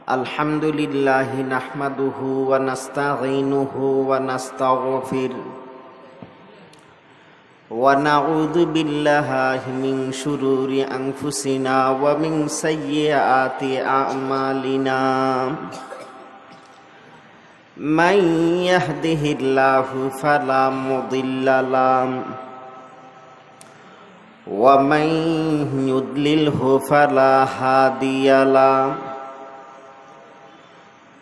Alhamdulillahi nahmaduhu wa nasta'inuhu wa nastaghfiruh wa na'udzu billahi min shururi anfusina wa min sayyiati a'malina man yahdihillahu fala mudilla lahu wa man yudlilhu fala hadiya lahu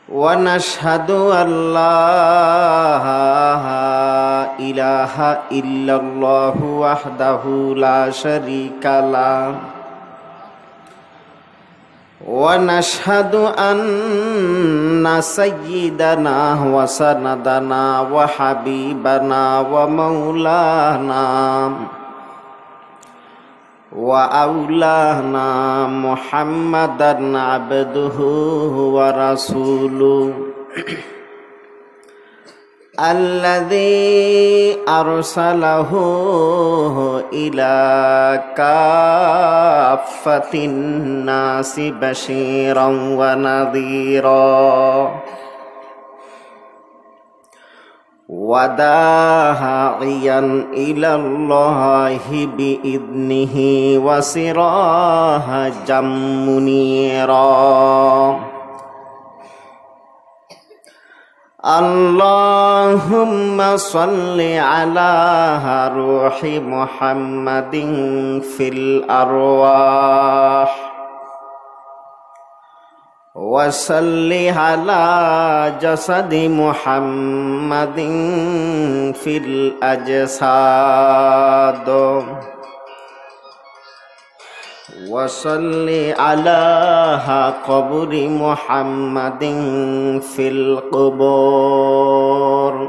wa nashhadu an la ilaha illallah wahdahu la syarika lah wa nashhadu anna sayyidana wa sanadana wa habibana wa maulana wa aulana Muhammadan abduhu wa rasuluh alladzi arsalahu ila kaffatin nasi basyiran wa nadhira wa da'iyan ila Allahi bi'idnihi wa sirajan munira. Allahumma salli ala ruhi Muhammadin fil arwah wa salli ala jasadi Muhammadin fil ajsad wa salli ala qabri Muhammadin fil qubur.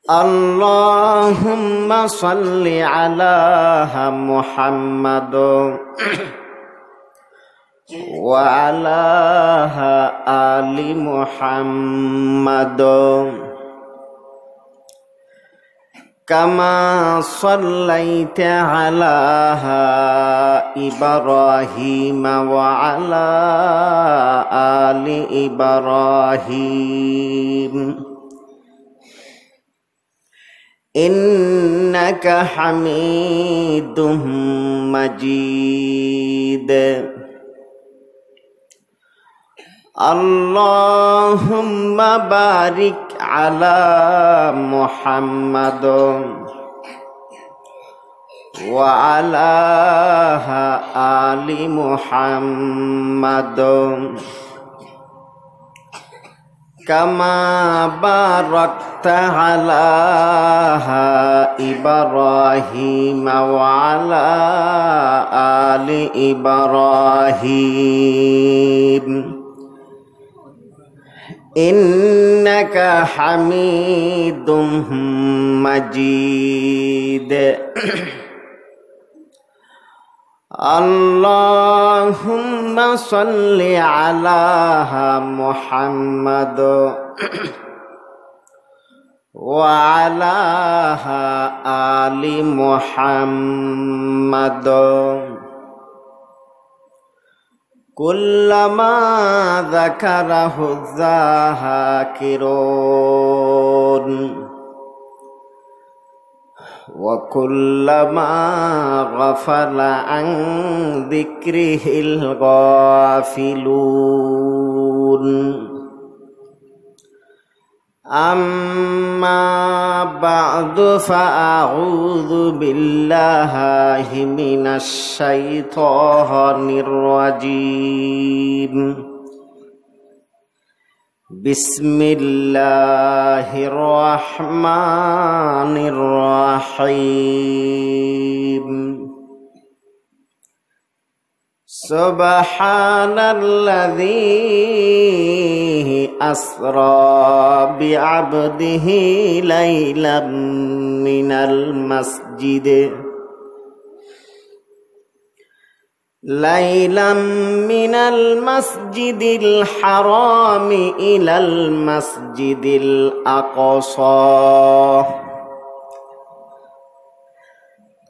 Allahumma salli ala Muhammad wa ala ali Muhammad kama sallaita ala Ibrahim wa ala ali Ibrahim innaka hamidum majid. Allahumma barik ala Muhammad wa ala ali Muhammad kama barakta ala Ibrahim wa ala ali Ibrahim innaka hamidum majid. Allahumma salli ala Muhammad wa ala ali Muhammad kullama dzakarahu dzakirun wa kullama ghafala an dzikrihil ghafilun. Amma ba'du fa'a'udhu billahi minasy syaithanir rajim. Bismillahirrahmanirrahim. Subhanalladzi asra bi'abdihi laylan minal masjidil harami ilal masjidil aqsa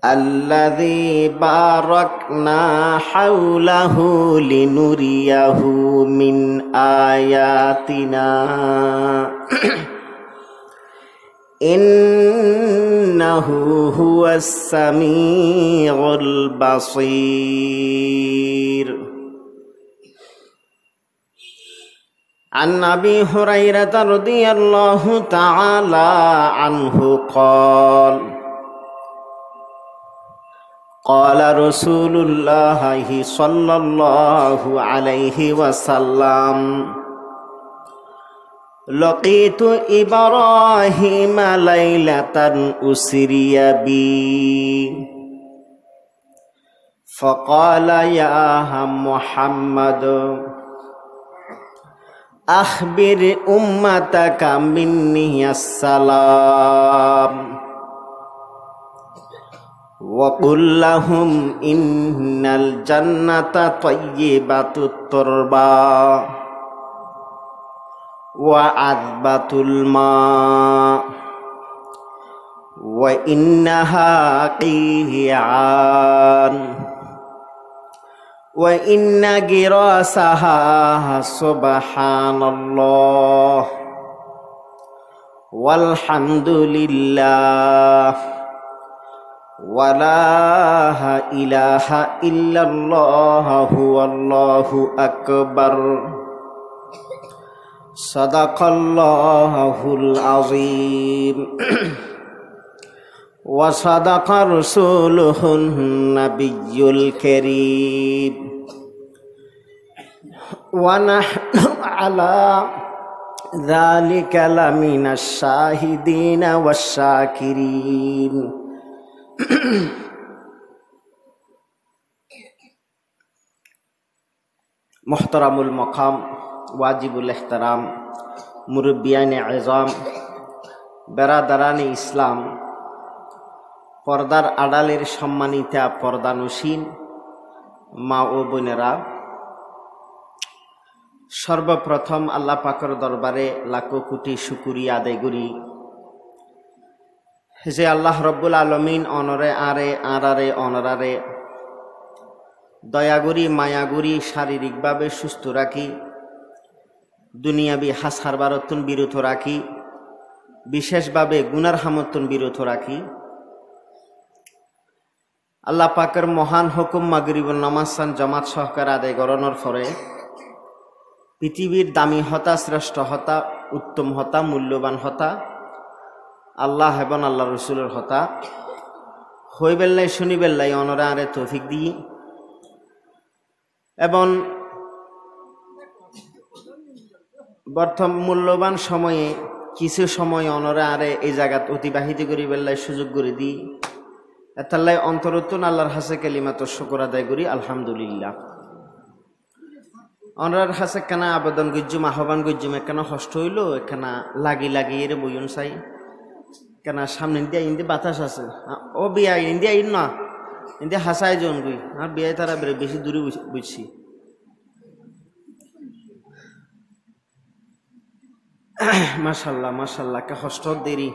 الذي باركنا حوله لنريه من آياتنا إنه هو السميع البصير. عن أبي هريرة رضي الله تعالى عنه قال قال رسول الله صلى الله عليه وسلم لقيت إبراهيم ليلة أسري بي فقال يا محمد أخبر أمتك مني السلام وقل لهم إن الجنة طيبة التربة وعذبة الماء وإنها قيعان وإن جراسها سبحان الله والحمد لله ولا إله إلا الله والله أكبر صدق الله العظيم وصدق رسوله النبي الكريم ونحن على ذلك لمن الشاهدين والشاكرين. মুহতারামুল মাকাম ওয়াজিবুল ইহতারাম মুরব্বিয়ানে আযম বেরাদারানে ইসলাম পর্দার আড়ালের সম্মানিতা পর্দানুশীন মা ও বোনেরা, সর্বপ্রথম আল্লাহ পাকের দরবারে লাখো কোটি শুকরিয়া আদায় করি যে আল্লাহ রব্বুল আলমিন অনরে আরে অনরারে দয়াগুরি মায়াগুরি শারীরিকভাবে সুস্থ রাখি, দুনিয়াবি হাসার বারতন বিরত রাখি, বিশেষভাবে গুনার হামতন বিরত রাখি। আল্লাহ পাকের মহান হুকুম মাগরিবুন নামাজ জামাত সহকার আদায় করানোর পরে পৃথিবীর দামি হতা, শ্রেষ্ঠ হতা, উত্তম হতা, মূল্যবান হতা আল্লাহ এবং আল্লাহ রসুলের হতা হইবেল্লাই শুনিবেল্লাই অনরা আরে তৌফিক দিই এবং বর্তমান মূল্যবান সময়ে কিছু সময় অনরা আরে এই জায়গাত অতিবাহিত করি বেল্লাই সুযোগ করে দিই। এতাল্লাই অন্তরত্বন আল্লাহর হাসে কালিমাত শুকর আদায় করি আলহামদুলিল্লাহ। অনরার হাসে কেনা আবেদন গজ্জুম আহ্বান গজ্জুম একখানা কষ্ট হইল, একখানা লাগি এর বইন চাই কেনা সামনে ইন্ডিয়া ইন্দি বাতাস আছে ও বিয়া ইন্ডিয়া ইন না ইন্ডিয়া হাসাই জন গুই আর বিয়ায় তারা বেশি দূরে বুঝছি। মাশাল্লাহ মাশাল্লাহ কে কষ্ট দেরি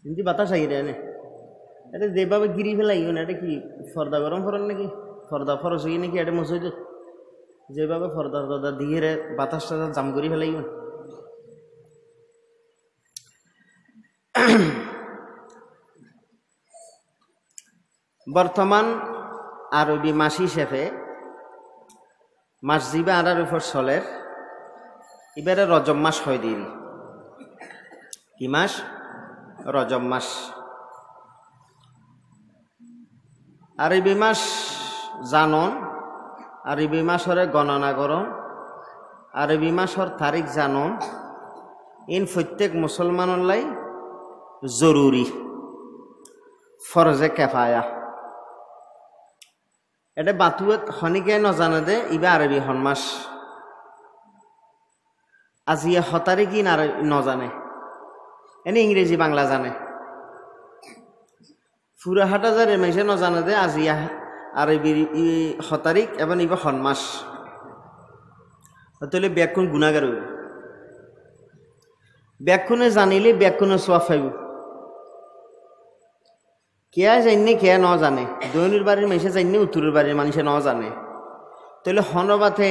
ইন্দি বাতাস আই রে এটা যেভাবে গিরি ফেলাই না, এটা কি ফর্দা গরম ফরেন নাকি ফর্দা ফরস হই নাকি এটা মসজিদ যেভাবে ফর্দা ফর্দা দিয়ে রে বাতাসটা জাম করি ফেলাই। বর্তমান আরবি মাস হিসেবে মাস জিবা আড়ার উপর চলের এবারে রজব মাস হয় দিন। কি মাস? রজব মাস। আরবি মাস জানন, আরবি মাসরে গণনা করন, আরবি মাসর তারিখ জানন, ইন প্রত্যেক মুসলমানের লাই জরুরি, ফরজে কেফায়া। এটা বাতুয়েত হনিকে নজানে দে ইবা আরবি হন মাস আজিয়া হতারি কি না নজানে, এনে ইংরেজি বাংলা জানে। ফুরা হাটা যারে মেসে নজানে দে আজিয়া আরবি হতারিক এবং ইবা হন মাস তাহলে ব্যাকুণ গুণাগার হইব। ব্যাকুণে জানিলে ব্যাকুণে সোয়া পাইব, কেয়া জানি কেয়া ন জানে দৈনির বাড়ির মানুষে জানি উত্তরের বাড়ির মানুষে ন জানে তাহলে হনবাতে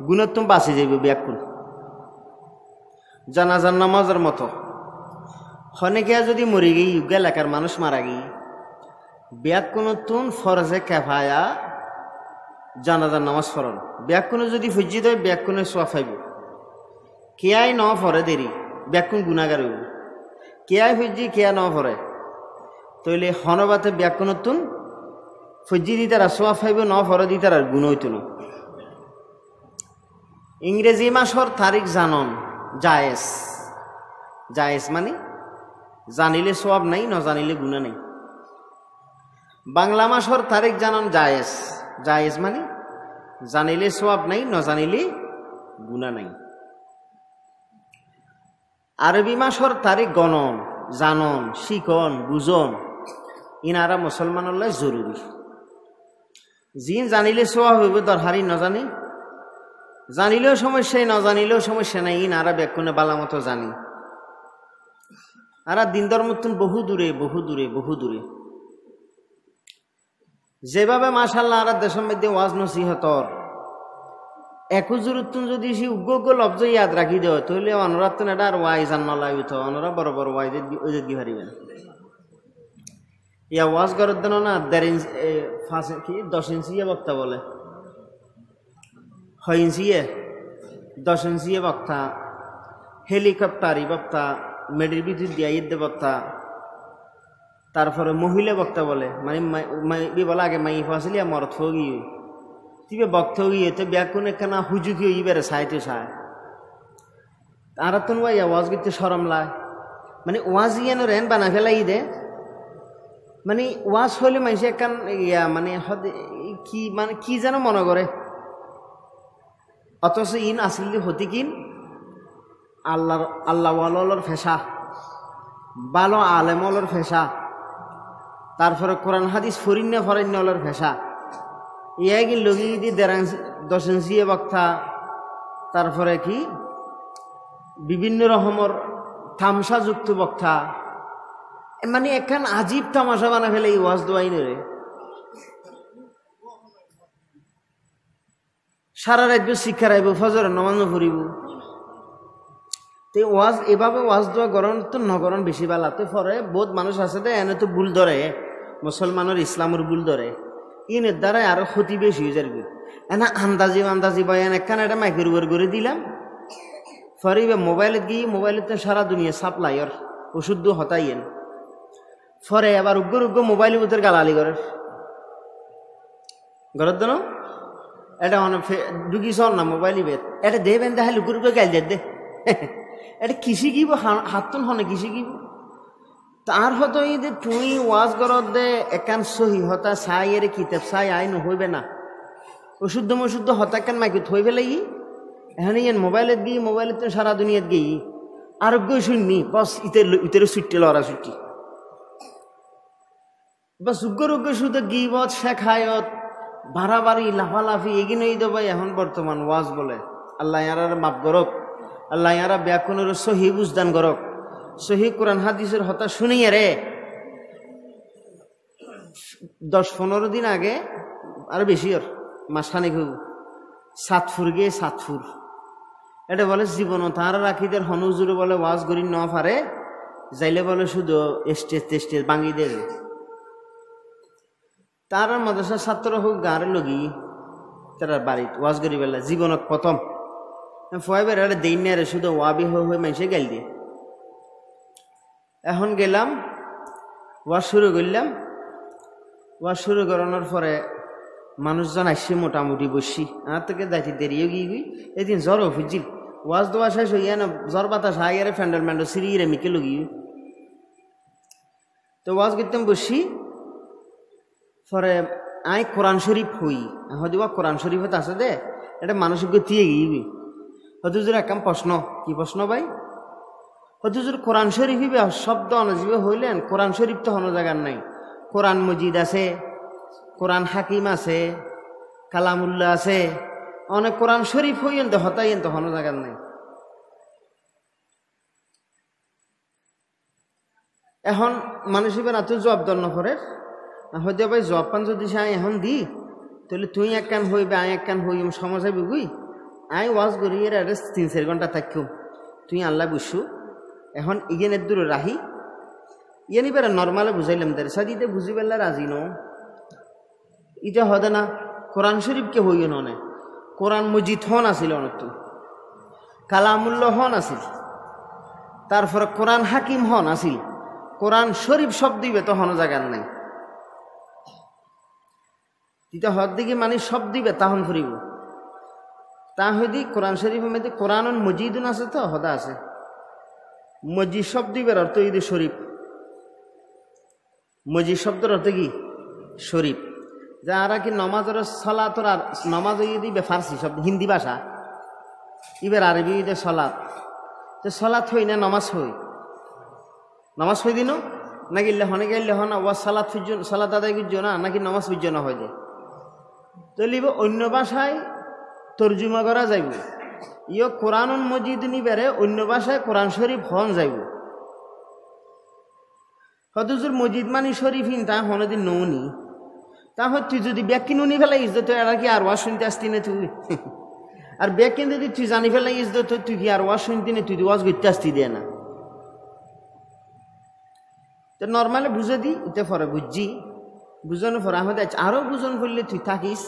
গুণোত্তম বাঁচে যাইব ব্যাকুল জানাজার নামাজের মতো হনে কেয়া যদি মরে গই ইউগা এলাকার মানুষ মারা গই ব্যাকুণতুন ফরজে কেফায়া জানাজার নামাজ ফরন ব্যাকুণে যদি ফুজি দেয় ব্যাকুণে সোয়া ফাইব কেয়াই ন ফরে দেরি ব্যাকুণ গুণাগার হইব কেয়াই ফুজি কেয়া ন ফরে তইলে হনবাতে ব্যাকুণতুন ফুজি দিতার সোয়া ফাইব ন ফরে দিতার আর গুণ হইত না ইংরেজি মাসর তারিখ জানন জায়েজ জায়েজ মানে জানিলে সোয়াব নাই ন জানিলে গুণা নেই বাংলা মাসর তারিখ জানন জায়েজ জায়েজ মানে জানিলে সোয়াব নাই ন জানিলে গুণা নাই আরবি মাসর তারিখ গণন জানন শিকন বুঝন ইনারা মুসলমানল্লাই জরুরি জিন জানিলে সোয়াব হইব দরহারি ন জানি জানিলেও সমস্যাই ন জানিলেও সমস্যা নাই ইনারা ব্যাকুণে বালা মতো জানি আর দিন ধর্মতুন বহু দূরে বহু দূরে বহু দূরে যেভাবে মাশাআল্লাহ আর দেশের মধ্যে ওয়াজ নসিহতর একুজুরুত্তুন যদি সে উগ্র লব্জ ইয়াদ রাখি দেয় তাহলে অনুরাত্তন এটা আর ওয়াই জান নলাই উঠ অনরা বড় বড় ওয়াই দি হারিবেন ইয়া ওয়াজ করার জন্য না 10 ইঞ্চি বক্তা বলে 6 ইঞ্চি 10 ইঞ্চি বক্তা হেলিকপ্টারি বক্তা মেডির বিদ্যুৎ দিয়া ঈদ বক্তা তারপরে মহিলা বক্তা বলে মানে বলা আগে মাই ফাঁসলি মরত গিয়ে তিবে বক্ত গিয়ে তো ব্যাকুন একখানা হুজুকি ইবারে সাইতে সায় আর তো ওয়াই ওয়াজ গিতে সরম লাগ মানে ওয়াজ ইয়ান রেন বানা ফেলাই দে মানে ওয়াজ হলে মানুষ একখান ইয়া মানে কি মানে কি যেন মনে করে অথচ ইন আসলে হতি কিন আল্লাহর ফেসা ভালো আলেমলর ফেসা তারপরে কোরআন হাদিস ফরিন্যর ফেসা ইয়াই কি লগি দি 10 ইঞ্চি বক্তা তারপরে কি বিভিন্ন রকমের তামসাযুক্ত বক্তা মানে একখান আজীব তামাশা বানা ফেলে এই ওয়াজ দোয়াই রে সারা রাজ্য শিক্ষা রাইব ফজর নমাজ পড়িব তো ওয়াজ এভাবে ওয়াজ দোয়া গরম তো নগরণ বেশি বালা তো পরে বহুত মানুষ আছে দে এনে তো ভুল ধরে মুসলমানের ইসলামের ভুল ধরে ইনের দ্বারাই আরো ক্ষতি বেশি হয়ে যাবে এনা আন্দাজি বয়ান একখান একটা মাইকের উপর করে দিলাম পরে মোবাইলত গিয়ে মোবাইলত তো সারা দুনিয়া সাপ্লাইর ওষুধ হতাইয়েন পরে আবার উগ্র মোবাইলের ভিতর গালালি করে ঘরের জন্য এটা অনেক ঢুকিস না মোবাইল বেদ এটা দেবেন দেখালে উগ্র গাইল দে এটা কৃষি গিব হাতন হনে কৃষি গিব তার হতো এই যে তুই ওয়াজ গরত দে একান সহি হতা চাই এর কিতাব চাই আই নহইবে না অশুদ্ধ হতা একান মাইকে থই ফেলে গি এখানে ইয়ান মোবাইলত গিয়ে মোবাইলত সারা দুনিয়াত গিয়ে আরোগ্য শুননি বস ইতের ছুট্টি লড়া ছুট্টি বস উগ্র শুধু গিবত শেখায়ত বাড়াবাড়ি লাফালাফি এগিয়ে দেবো এখন বর্তমান ওয়াজ বলে আল্লাহ ইয়ার মাপ গরক আল্লাহ ইয়ারা ব্যাকুণের সহি বুঝদান করক সহি কোরআন হাদিসের হতা শুনিয়ে রে 10-15 দিন আগে আর বেশি ওর মাসখানিক হইব সাতপুর এটা বলে জীবন তাঁরা রাখিদের হনুজুরে বলে ওয়াজ করি ন পারে যাইলে বলে শুধু স্টেজ ভাঙি দেবে তার মাদ্রাসার ছাত্র হোক গাঁরে লগি তার বাড়িত ওয়াজ করি বেলা জীবনত প্রথম ফয়বার আরে দেই না রে শুধু ওয়াবি হয়ে মানুষে গেল দিয়ে এখন গেলাম ওয়াজ শুরু করলাম ওয়াজ শুরু করানোর পরে মানুষজন আসছে মোটামুটি বসি আর থেকে যাইতে দেরিও গিয়ে গই এদিন জ্বরও ফুজিল ওয়াজ দোয়া শেষ হইয়া না জ্বর বাতাস হাইয়ারে ফ্যান্ডেল ম্যান্ডেল সিরিয়ে মিকে লগি তো ওয়াজ করতাম বসি পরে আই কোরআন শরীফ হই হয়তো কোরআন শরীফত আছে দে এটা মানুষকে দিয়ে গিয়ে হতুজুর একদম প্রশ্ন কি প্রশ্ন ভাই হতুজুর কোরআন শরীফ হিবে শব্দ অনজীবে হইলেন কোরআন শরীফ তো হন জায়গার নাই কোরআন মজিদ আছে কোরআন হাকিম আছে কালামুল্লাহ আছে অনেক কোরআন শরীফ হইয়েন তো হতাইয়েন তো হন জায়গার নাই এখন মানুষ এবার এত জবাব দর নকরে হয়তো ভাই জবাব পান যদি সে এখন দি তাহলে তুই এক কান হইবে আয় এক কান হইম সমস্যা বুঝবি আয় ওয়াজ করি এর 3-4 ঘন্টা থাকুম তুই আল্লাহ বুঝছু এখন ইগেনের দূরে রাহি ইয়ে নিবে নর্মালে বুঝাইলাম তার সাদিতে বুঝি পেলে রাজি ন ইটা হদে না কোরআন শরীফকে হইও ননে কোরআন মজিদ হন আসিল অনেকটু কালামুল্লাহ হন আসিল তারপরে কোরআন হাকিম হন আসিল কোরআন শরীফ সব দিবে তো হন জায়গার নাই ইটা হদ দিকে মানে সব দিবে তাহন ফুরিব তা হইদি কোরআন শরীফের মধ্যে কোরআন মজিদুন আছে তো হদা আছে মজিদ শব্দ দিবের অর্থ ঈদ শরীফ মজিদ শব্দের অর্থ কি শরীফ যারা কি নমাজের সলাতর আর নমাজ দিবে ফার্সি শব্দ হিন্দি ভাষা ইবের আরবি ঈদে সলাত তো সলাত হই না নমাজ হই দিন নাকি লেহনে গেলে হন ওয়া সালাত ফিজন সালাত আদায় করছো না নাকি নমাজ ফিজ না হয় দে তো লিব অন্য ভাষায় তর্জুমা করা যাইব ইয় কোরআন মজিদ নিবেরে অন্য ভাষায় কোরআন শরীফ হন যাইব হতুজুর মজিদ মানি শরীফ হিন তা হনদিন নৌনি তা হয় তুই যদি ব্যাকিন উনি ফেলাইস তো এরা কি আর ওয়াজ শুনতে আসতি না তুই আর ব্যাকিন যদি তুই জানি ফেলাইস তো তুই কি আর ওয়াজ শুনতি না তুই ওয়াজ করতে আসতি দে না তো নর্মালি বুঝে দি এটা পরে বুঝছি বুঝানোর পরে আমাদের আরও বুঝন করলে তুই থাকিস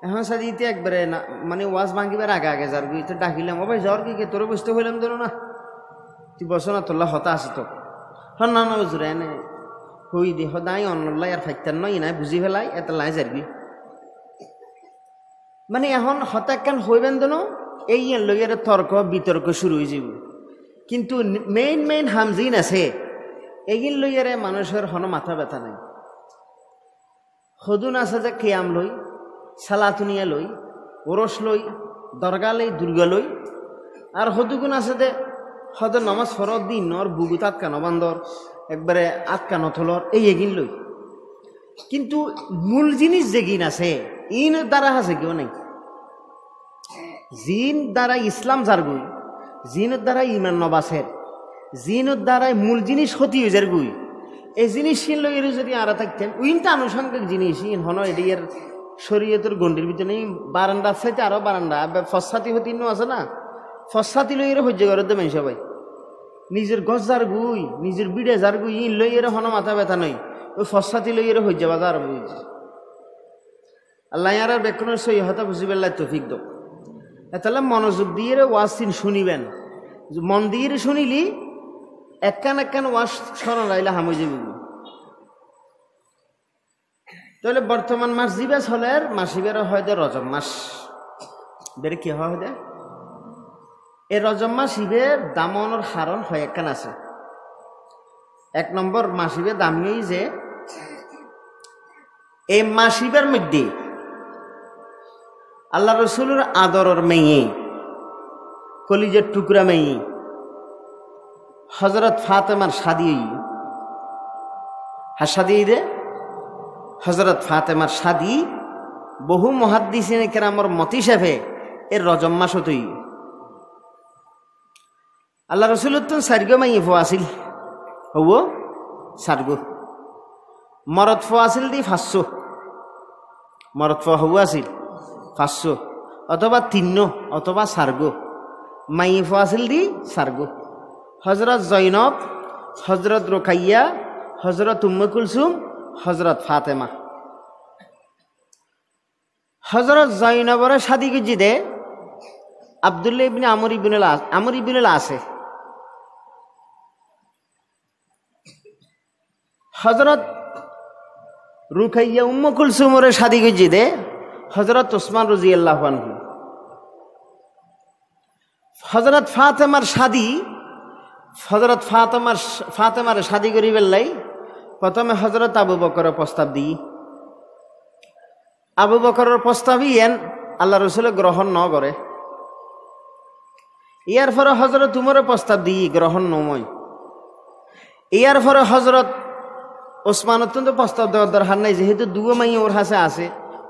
এখন সাথে ইতে একবারে না মানে ওয়াজ ভাঙিবার আগে আগে যার তো ডাকিলাম ও ভাই জ্বর কি তোর বুঝতে হইলাম ধরো না তুই বসো না তোল্লা হতা আছে তো হন না না বুঝরে এনে হই দে সদায় অন্নল্লাই আর ফাইতার নয় নাই বুঝি ফেলাই এটা লাই যাবি মানে এখন হতাকান হইবেন দেন এই লইয়ের তর্ক বিতর্ক শুরু হয়ে যাব কিন্তু মেইন হামজিন আছে এগিন লইয়ারে মানুষের হন মাথা ব্যথা নাই সদুন আছে যে কেয়াম লই সালাতুনিয়া লই ওরস লই দরগা লই দুর্গা লই আর সদুগুণ আছে যে সদ নমাজ ফরত দিন নর বুগুত আটকানো বান্দর একবারে আটকানো থলর এই এগিন লই কিন্তু মূল জিনিস যেগিন আছে ইন দ্বারা আছে কেউ নাই জিন দ্বারা ইসলাম জারগুই জিনের দ্বারা ইমান নবাসের জিনের দ্বারাই মূল জিনিস ক্ষতি হয়ে যার গুই এই জিনিস লই যদি আরা থাকতেন উইনটা আনুষঙ্গিক জিনিস ইন হন এর শরীয়তের গণ্ডির ভিতরে বারান্দার সাইতে আরো বারান্দা ফসাতি হতি আছে না ফসাতি লই হজ্য করে দেবেন সবাই নিজের গছ যার গুই নিজের বিড়ে যার গুই ইন লই হন মাথা ব্যথা নই ওই ফসাতি লই হজ্য বাজার বুঝ আল্লাহ আর বেকনের সই হতা বুঝিবেল্লাই তৌফিক দো তাহলে মনোযোগ দিয়ে ওয়াসিন শুনিবেন মন দিয়ে শুনিলি একখান ওয়াশ স্মরণ রাইলে হামই যাবি তাহলে বর্তমান মাস জিবে হলের মাসিবের হয় দে রজব মাস বের কি হয় দে এই রজব মাস ইবের দামনের হারণ হয় একখান আছে 1 নম্বর মাসিবের দামি যে এই মাসিবের মধ্যে আল্লাহ রসুলের আদরের মেয়ে কলিজের টুকরা মেয়ে হজরত ফাতেমার শাদি শাদি দে হজরত ফাতেমার শাদি বহু মুহাদ্দিসিনে কেরামর মত হিসাবে এর রজব মাস হতই আল্লাহ রসুলের তো সার্গো মাই ফোয়াছিল হব সার্গো মরদ ফোয়াছিল দি 500 মরদ ফোয়া হবু আছিল 500 অথবা 3 অথবা সার্গো মাই ফোয়াছিল দি সার্গো হজরত জৈনব হজরত রোকাইয়া হজরত উম্মে কুলসুম হজরত ফাতেমা হজরত জৈনবর শাদি গুজি দে আব্দুল্লাহ ইবনে আমর ইবনুল আছে হজরত রুকাইয়া উম্মে কুলসুমরে শাদি গুজি দে হজরত ওসমান রাদিয়াল্লাহু আনহু হজরত ফাতেমার শাদি হজরত ফাতেমার শাদি করি বেল্লাই প্রথমে হজরত আবু বকরের প্রস্তাব দিই আবু বকরের প্রস্তাবই এন আল্লাহ রসুলে গ্রহণ ন করে ইয়ার পরে হজরত উমরের প্রস্তাব দিই গ্রহণ নময় ইয়ার পরে হজরত ওসমান অত্যন্ত প্রস্তাব দেওয়ার দরকার নাই যেহেতু দুগো মাই ওর হাসে আছে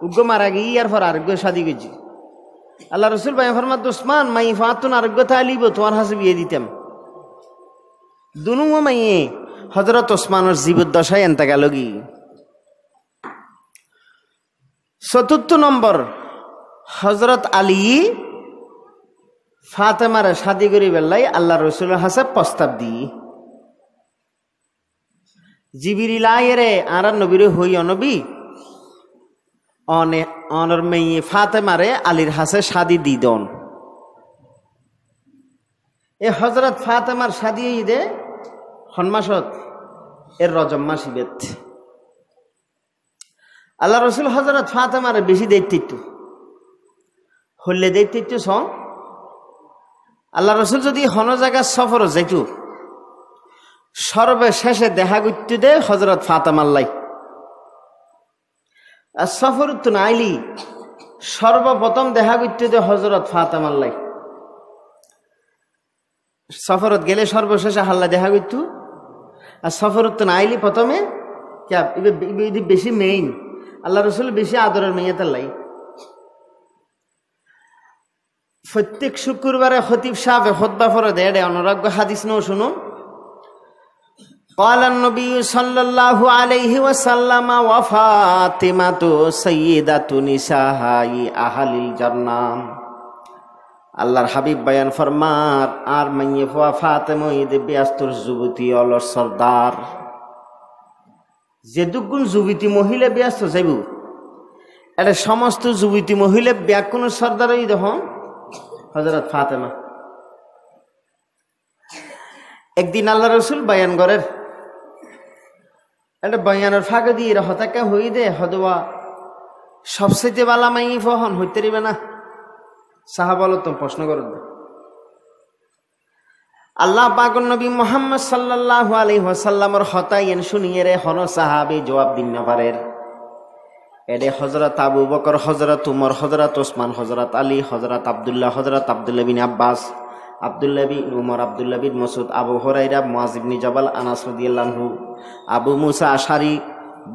উগ্র মারা গিয়ে ইয়ার পর আরোগ্য শাদি করছি আল্লাহ রসুল ভাই ফরমাত ওসমান মাই ফাতুন আরোগ্য তালিব তোমার হাসে বিয়ে দিতাম দুনু মাইয়ে হজরত ওসমানের জীবদ্দশায় এন্তেকাল গি। ৪র্থ নম্বর, হজরত আলী ফাতেমার শাদি করি বেলাই আল্লাহ রসুলের হাসে প্রস্তাব দি। জিবিরিল আয়েরে আর নবীর হই অনবী অনর মেয়ে ফাতেমারে আলীর হাসে শাদি দি দন। এ হজরত ফাতেমার শাদি দে হনমাসত এর রজম মাসিবেত। আল্লাহ রসুল হজরত ফাতেমারে বেশি দায়িত্ব হলে দায়িত্ব সন। আল্লাহ রসুল যদি হন জায়গা সফর যাইত সর্বশেষে দেখা করতে দে হজরত ফাতেমাল্লাই। আর সফর তো নাইলি সর্বপ্রথম দেখা করতে দে হজরত ফাতেমাল্লাই। সফরত গেলে সর্বশেষে হাল্লা দেখা করত। আর সফরত তো নাইলি প্রথমে বেশি মেইন আল্লাহ রসুল বেশি আদরের মেয়ে তাল্লাই। প্রত্যেক শুক্রবারে খতিব সাহেব খুতবা পড়ে দেয় অনুরাগ্য হাদিস নো শুনুন। قال النبي صلى الله عليه وسلم وفاطمة سيدة نساء أهل الجنة। আল্লাহর হাবিব বয়ান ফরমার আর মাইয়ে ফুয়া ফাতেমা ঈদে ব্যস্তর যুবতী অলর সর্দার। যে দুগুণ যুবতী মহিলা ব্যস্ত যাইব এটা সমস্ত যুবতী মহিলা ব্যাকুণ সর্দার ঈদ হন হযরত ফাতেমা। একদিন আল্লাহ রসুল বয়ান করেন এটা বয়ানের ফাঁকে দিয়ে হতাকা হই দে হদওয়া সবচেয়ে বালা মাই ফহন হইতে পারিবে না। সাহাবাল তো প্রশ্ন করেন আল্লাহ পাকের নবী মুহাম্মদ সাল্লাল্লাহু আলাইহি ওয়াসাল্লামের হতাইন শুনিয়ে রে হন সাহাবী জবাব দিন না পারের। এডে হযরত আবু বকর, হযরত উমর, হযরত ওসমান, হযরত আলী, হযরত আব্দুল্লাহ বিন আব্বাস, আব্দুল্লাহ বিন উমর, আব্দুল্লাহ বিন মাসউদ, আবু হুরায়রা, মুআয ইবনে জাবাল, আনাস রাদিয়াল্লাহু আনহু, আবু মুসা আশারি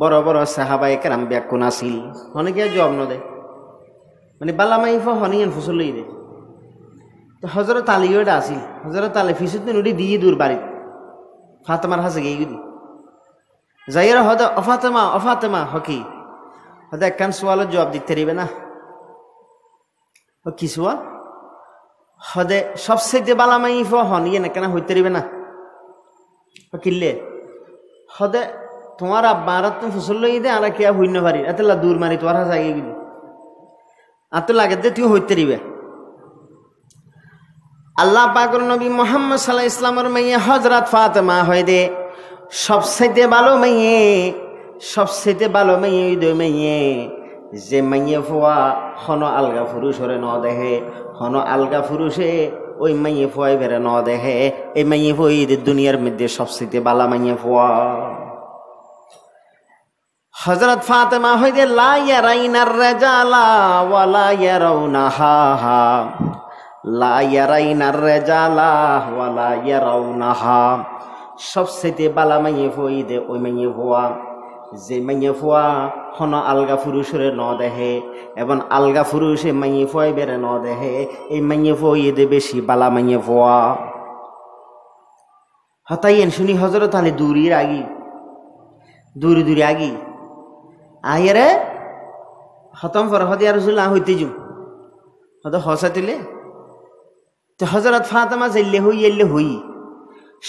বড় বড় সাহাবায়ে কেরাম ব্যাকুণ আছিল। অনেকে জবাব ন দে মানে বালামাই ফহনিয়ান ফসলই দে। তো হযরত আলীও এটা আছিল। হযরত আলী ফিসুদ্দিন উঠি দিয়ে দূর বাড়ি ফাতেমার হাসে গিয়ে দি যাইরা হদ অফাতেমা অফাতেমা হকি হদ একখান সোয়ালের জবাব দিতে পারিবে না। কি সোয়াল? হদে সবচেয়ে বালামাই ফহন ইয়ে না কেন হইতে পারিবে না কিনলে হদে তোমার আব্বা আর তুমি ফসল লই দে আর কে হইন পারি এতলা দূর মারি তোমার হাসে আগে গেলি আর তো লাগে দে তুই হইতে পারিবে। আল্লাহ পাকের নবী মুহাম্মদ সাল্লাল্লাহু আলাইহি ওয়াসাল্লামের মেয়ে হযরত ফাতেমা হয় দে সবচেয়ে ভালো মেয়ে, সবচেয়ে ভালো মেয়ে ওই মেয়ে যে মেয়ে ফুয়া হন আলগা পুরুষরে ন দেহে, হন আলগা পুরুষে ওই মেয়ে ফুয়াই বেড়ে ন দেহে। এই মেয়ে ফুয়া দুনিয়ার মধ্যে সবচেয়ে ভালো মেয়ে ফুয়া। হযরত ফাতেমা হয় দে লা ইয়ারাইনার রাজালা ওয়ালা ইয়ারাউনাহা, লা ইয়ারাইনার রাজালা ওয়ালা ইয়ারাউনাহা। সবচেয়ে বালা মাইয়ে ফুয়াই দে ওই মাইয়ে ফুয়া যে মাইয়ে ফুয়া হন আলগা পুরুষরে ন দেহে এবং আলগা পুরুষে মাইয়ে ফুয়াই বেড়ে ন দেহে। এই মাইয়ে ফুয়াই দে বেশি বালা মাইয়ে ফুয়া। হতাইয়েন শুনি হযরত আলী দূরের আগি দূরে দূরে আগি আইরে হতম ফর হদিয়া রাসূলুল্লাহ হইতে যুম হদ হসাতিলে তো হযরত ফাতেমা যাইলে হই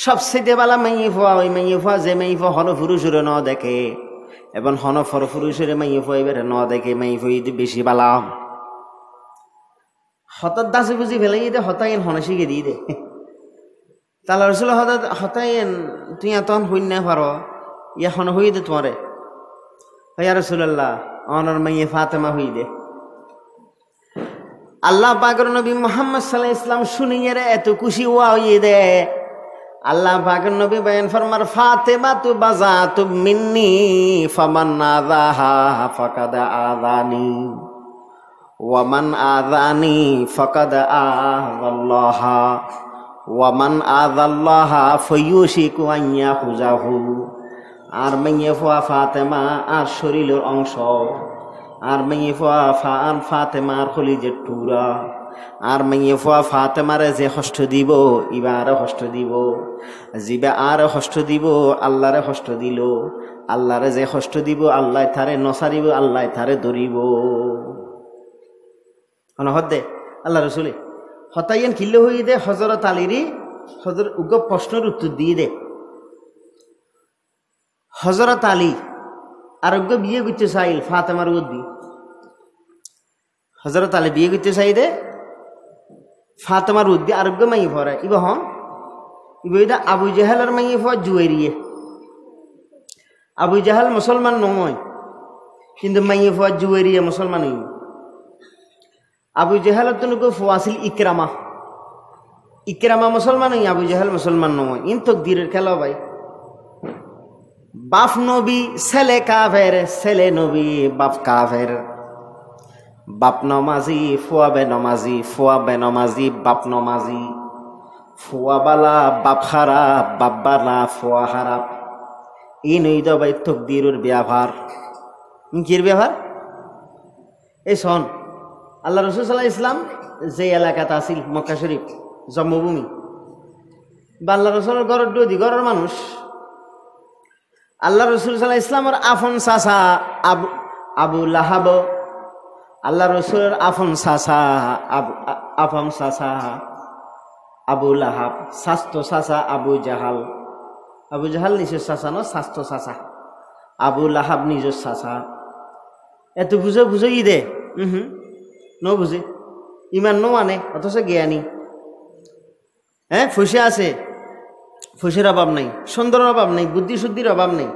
সবচেয়ে বালা মাইয়ে ফুয়া ওই মাইয়ে ফুয়া যে মাইয়ে ফুয়া হন পুরুষরে ন দেখে এবং হন ফর পুরুষরে মাইয়ে ফুয়াই বেড়ে ন দেখে মাইয়ে ফুয়াই বেশি বালা। হঠাৎ দাসে বুঝি ফেলাই দে হতাইন হনে শিখে দিয়ে দে তালা রসুল হতাইন তুই এত হইন না পারো ইয়া হন হই দে তোমারে ইয়া রাসূলুল্লাহ অনর মাইয়ে ফাতেমা হই দে। আল্লাহ পাকের নবী মুহাম্মদ সাল্লাল্লাহু আলাইহি ওয়াসাল্লাম শুনিয়ে রে এত খুশি ওয়া হই দে। আল্লাহ পাকের নবী বয়ান ফরমার ফাতেমা তু বাজাতু মিন্নি ফামান আযাহা ফাকাদ আযানি ওয়া মান আযানি ফাকাদ আযাল্লাহা ওয়া মান আযাল্লাহা ফায়ুশিকু আন ইয়াখুযাহু। আর মাইয়ে ফুয়া ফাতেমা আর শরীরের অংশ, আর মাইয়ে ফুয়া ফাতেমার খলিজের টুরা, আর মাইয়ে ফুয়া ফাতেমারে যে কষ্ট দিব ইবা আরো কষ্ট দিব, জিবা আর কষ্ট দিব আল্লাহরে কষ্ট দিল, আল্লাহরে যে কষ্ট দিব আল্লাহ তারে নসারিব, আল্লাহ তারে ধরিব। হদে আল্লাহ রসুলে হতাইয়ান কিল্ল হয়ে দে হজরত আলীরই উগ্র প্রশ্নের উত্তর দিয়ে দে। হজরত আলী আরোগ্য বিয়ে করতে চাইল ফাতেমার উদ্দি, হজরত আলী বিয়ে করতে চাই দে ফাতেমার উদ্দি আরোগ্য মাই ভরে ইব হন ইবইদা আবু জাহালের মাই ফ জুয়েরিয়ে। আবু জাহাল মুসলমান নয় কিন্তু মাই ফ জুয়েরিয়ে মুসলমান হইব। আবু জাহালের তো ফুয়াছিল ইকরামা, ইকরামা মুসলমান হই, আবু জাহাল মুসলমান নয়। ইন তকদিরের খেলা ভাই। বাপ নবী ছেলে কাফের, ছেলে নবী বাপ কাফের, বাপ নমাজি ফুয়া বে নমাজি, ফুয়া বে নমাজি বাপ নমাজি, ফুয়া বালা বাপ খারাপ, বাপ বালা ফুয়া খারাপ। ই নই তো ভাই তকদিরের ব্যবহার। কির ব্যবহার? এই শোন, আল্লাহ রসুল সাল্লাল্লাহু আলাইহি ইসলাম যে এলাকাতে আসিল মক্কা শরীফ জন্মভূমি, বা আল্লাহ রসুলের ঘরের ডদি ঘরের মানুষ, আল্লাহ রসুল সাল্লাল্লাহু আলাইহি ইসলামের আফন চাচা আবু লাহাব, আল্লাহ রসুলের আফন চাচা আবু লাহাব, স্বাস্থ্য চাচা আবু জাহাল, আবু জাহাল নিজের চাচা ন, স্বাস্থ্য চাচা আবু লাহাব নিজের চাচা। এত বুঝে ই দে ন বুঝে, ইমান ন মানে, অথচ জ্ঞানী। হ্যাঁ ফুসে আছে, ফুসের অভাব নেই, সুন্দরের অভাব নেই, বুদ্ধি শুদ্ধির অভাব নেই।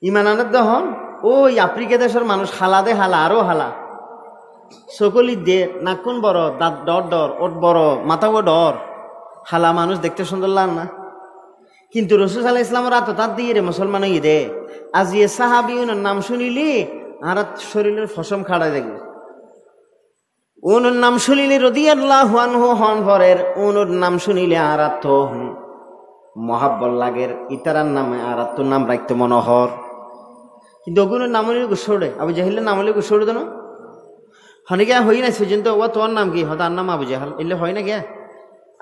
ইমান আনার দহন ওই আফ্রিকা দেশের মানুষ হালা দে হালা আরো হালা, সকলি দে নাকুন বড়, দাঁত ডর ডর, ওট বড়, মাথা ডর, হালা মানুষ দেখতে সুন্দর লাগ না। কিন্তু রসুল সাল্লাল্লাহু আলাইহি ইসলামের আত তার দিয়ে রে মুসলমান হই দে। আজ এ সাহাবিউনের নাম শুনিলি আর শরীরের ফসম খাড়াই দেখবে। ওনুর নাম শুনিলে রাদিয়াল্লাহু আনহু হন ভরের, ওনুর নাম শুনিলে আর তো মহাব্বত লাগের, ইতারার নামে আর তো নাম রাখতে মনোহর। কিন্তু ওগুলোর নাম হলে গুসড়ে, আবু জাহিলের নাম হলে গুসড়ে দেন হনিকে হই না সেজন্য। ও তোর নাম কি? হতার নাম আবু জাহাল, এলে হয় না কে?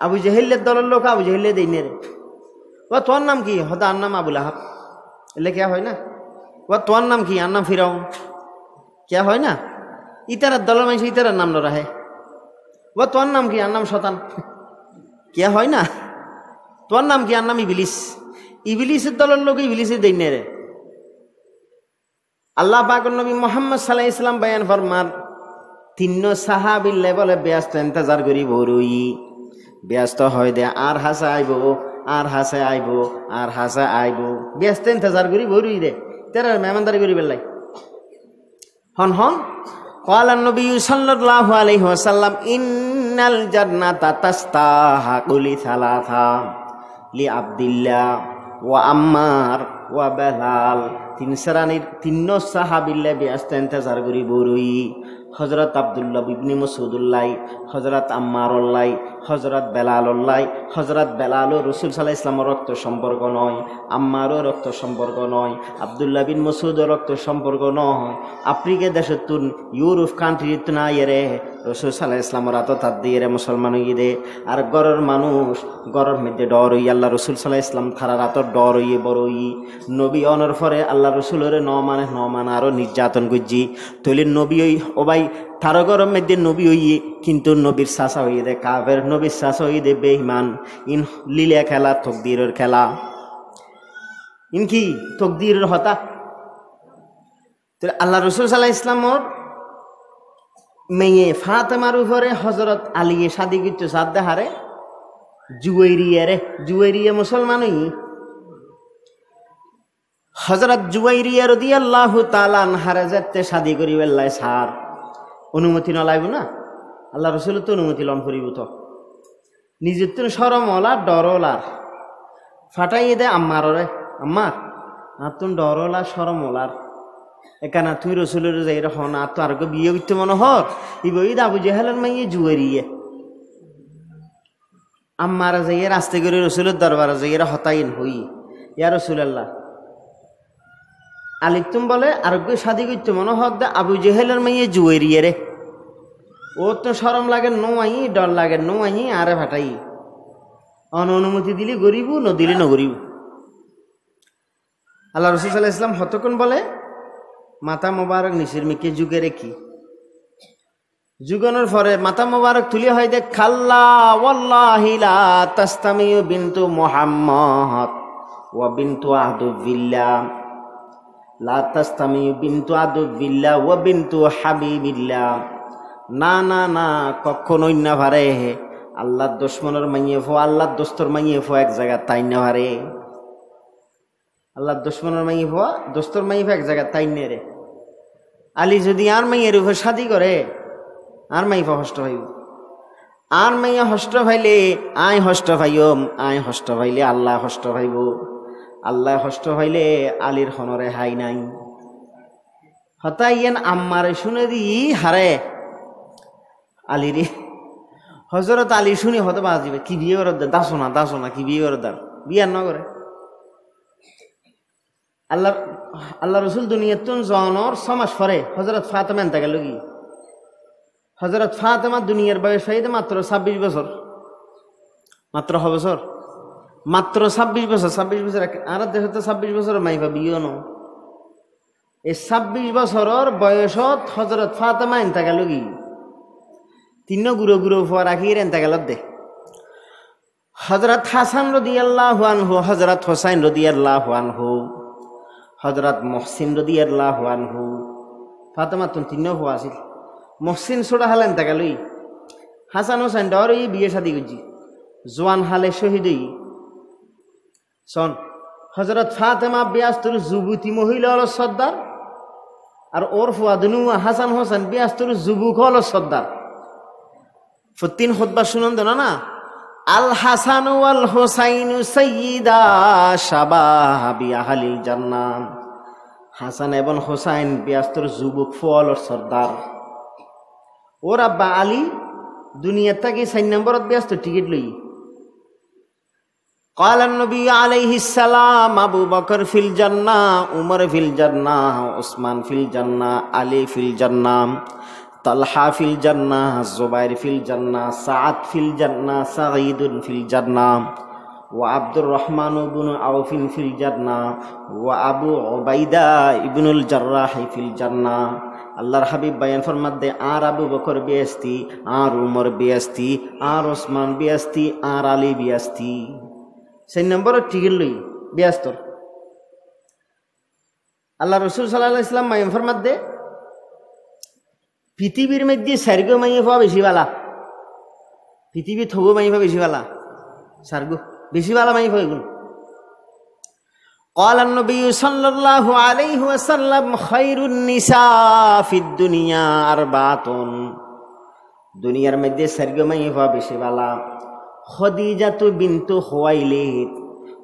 আবু জাহিলের দলের লোক আবু জাহিলে দেই নে রে। ও তোর নাম কি? হতার নাম আবু লাহাব, এলে কে হয় না? ও তোর নাম কি? আর নাম ফিরাউন, কে হয় না? ইতারার দলের মানুষ ইতারার নাম রাহে। ও তোর নাম কি? আর নাম শতান, কে হয় না? তোর নাম কি? আর নাম ইবলিস, ইবলিসের দলের লোক ইবলিসের দেই নে রে। আল্লাহ পাক নবী মুহাম্মদ সাল্লাল্লাহু আলাইহি ওয়াসাল্লাম বয়ান ফরমান, তিন্ন সাহাবিল্লে বলে ব্যস্ত ইন্তজার করি বড়ই, ব্যস্ত হয় দে আর হাসে আইব, আর হাসে আইব, আর হাসে আইব, ব্যস্ত ইন্তজার করি বড়ই দে, তেরা মেহমানদারি করি বেলাই। হন হন قال النبي صلى الله عليه وسلم إن الجنة تستحق لثلاثة لعبد الله وعمار وبلال। তিন শ্রেণীর তিন্ন সাহাবিল্লে ব্যস্ত ইন্তজার করি বড়ই। হযরত আব্দুল্লাহ ইবনে মাসউদুল্লাহ, হযরত আম্মারুল্লাহ, হযরত বেলালুল্লাহ। হযরত বেলালও রাসূল সাল্লাল্লাহু আলাইহি ওয়াসাল্লামের রক্ত সম্পর্ক নয়, আম্মারও রক্ত সম্পর্ক নয়, আব্দুল্লাহ বিন মাসউদও রক্ত সম্পর্ক নয়। আফ্রিকা দেশের তুন ইউরোপ কান্ট্রি তুন আইরে রাসূল সাল্লাল্লাহু আলাইহি ওয়াসাল্লামের আত তার দিয়ে মুসলমান হইয়ে দে। আর গরের মানুষ গরের মধ্যে ডর হই, আল্লাহ রাসূল সাল্লাল্লাহু আলাইহি ওয়াসাল্লাম থারা রাত ডর হইয়ে বড় হই। নবী অনর পরে আল্লাহ রাসূলের ন মানে আরো নির্যাতন করছি তৈলে নবী ওই ও ভাই তার গরম মধ্যে নবী হইয়ে, কিন্তু নবীর চাচা হইয়ে দে কাফের, নবীর চাচা হইয়ে দে বেঈমান। ইন লীলা খেলা, তকদিরের খেলা, ইন কি তকদিরের হতা। আল্লাহ রাসূল সাল্লাল্লাহু আলাইহি ওয়াসাল্লামের মেয়ে ফাতেমার উপরে হযরত আলী শাদি করতে সাধ্য হারে জুয়াইরিয়া মুসলমান হই। হযরত জুয়াইরিয়া রাদিয়াল্লাহু তাআলা আনহারে যেতে শাদি করিবে লাই সার অনুমতি ন লাগবে না, আল্লাহ রাসূল তো অনুমতি লন করিব। তো নিজের তো শরম ওলার ডর ওলার ফাটাইয়ে দে আম্মারে, আম্মা আর তুন ডর ওলা শরম ওলার একানা তুই রাসূলের যাই রহ না তো আর বিয়ে করতে মনে হর ইবই আবু জাহেলের মাইয়ে জুয়াইরিয়া আম্মারা যাইয়ে রাস্তে করে রাসূলের দরবারে যাইয়ে হতাইন হই, ইয়া রাসূলুল্লাহ আলিক তুম বলে আরোগ্য শাদি করতে মনে হক দে আবু জাহেলের মাইয়ে জুয়াইরিয়া রে। ও তো সরম লাগে নো আই, ডর লাগে নো আই, আরে ভাটাই অনুমতি দিলি গরিব, ন দিলি ন গরিব। আল্লাহ রসুল সাল্লাল্লাহু আলাইহি ওয়াসাল্লাম হতক্ষণ বলে মাথা মোবারক নিচের মিকে যুগে রেখি, যুগানোর পরে মাথা মোবারক তুলে হয় দেখ খাল্লা ওয়াল্লাহি লা তাস্তামিউ বিনতু মুহাম্মদ ওয়া বিনতু আদুবিল্লাহ, লা তাস্তামিউ বিনতু আদুবিল্লাহ ওয়া বিনতু হাবিবিল্লাহ। না না না, কখনোই না পারে আল্লাহর দুশমনের মাইয়ে ফো, আল্লাহর দোস্তর মাইয়ে ফো এক জায়গা তাই না পারে। আল্লাহর দুশমনের মাইয়ে ফো, দোস্তর মাইয়ে ফো এক জায়গা তাই নে রে। আলী যদি আর মাইয়ের উপর শাদি করে আর মাইফা হষ্ট ভাইব, আর মাইয়া হষ্ট ভাইলে আয় হষ্ট ভাইম, আয় হষ্ট ভাইলে আল্লাহ হষ্ট ভাইব, আল্লাহ হষ্ট ভাইলে আলীর হনরে হাই নাই। হতাইয়েন আম্মারে শুনে দি হারে আলীরে, হজরত আলী শুনি হতে বাজিবে কি বিয়ে করে দাসো না, দাসো না কি বিয়ে করে দার, বিয়ার ন করে। আল্লাহ রসুল দুনিয়াতুন জনর 6 মাস পরে হজরত ফাতেমা এনতে গেল কি, হজরত ফাতেমা দুনিয়ার বয়স হইতে মাত্র 26 বছর, মাত্র বছর, মাত্র 26 বছর। 26 বছর আর দেশে তো 26 বছর মাইফা বিয়ে ন, এই 26 বছরের বয়সত হজরত ফাতেমা এনতে গেল কি, 3 গুরু গুরু ফুয়া রাখি এনতে গেল দে। হজরত হাসান রাদিয়াল্লাহু আনহু, হজরত হোসাইন রাদিয়াল্লাহু আনহু, হজরত মুহসিন রাদিয়াল্লাহু আনহু। ফাতেমা তো 3 ফুয়া আছিল, মহসিন ছোটা হালেন তাকালই, হাসান হোসেন ডর বিয়ে শাদি করছি, জোয়ান হালে শহীদ সন। হজরত ফাতেমা বিয়াস্তর যুবতী মহিলা হল সর্দার, আর ওর ফুয়াদনু হাসান হোসেন বিয়াস্তর যুবক হল সর্দার। ফতিন খুতবা শুনুন দেন না, আল হাসান ওয়াল হোসাইন সাইয়্যিদা শাবাবি আহলিল জান্নাহ। হাসান এবং হোসাইন বিয়াস্তর যুবক ফুয়াল সর্দার। ওর আব্বা আলী দুনিয়ার থেকে 4 নম্বরত ব্যস্ত টিকিট লই। قال النبي عليه السلام أبو بكر في الجنة عمر في الجنة عثمان في الجنة علي في الجنة طلحة في الجنة الزبير في الجنة سعد في الجنة سعيد في الجنة وعبد الرحمن بن عوف في الجنة وأبو عبيدة بن الجراح في الجنة। আল্লাহর হাবিব বয়ান ফরমাতে আর আবু বকর বেহেশতি, আর উমর বেহেশতি, আর ওসমান বেহেশতি, আর আলী বেহেশতি। 4 নম্বরের টিকিট লই বেহেশতর। আল্লাহ রসুল সাল্লাল্লাহু আলাইহি ওয়াসাল্লাম বয়ান ফরমাতে পৃথিবীর মধ্যে সার্গ মাইয়ে পাওয়া বেশি বালা, পৃথিবী থগো মাইয়ে পাওয়া বেশি বালা, সার্গ বেশি বালা মাইয়ে পাওয়া এগুলো। قال النبي صلى الله عليه وسلم خير النساء في الدنيا 4। দুনিয়ার মধ্যে সার্গ মাইয়ে পাওয়া বেশি বালা খদিজা তো বিনতু খুয়াইলিদ,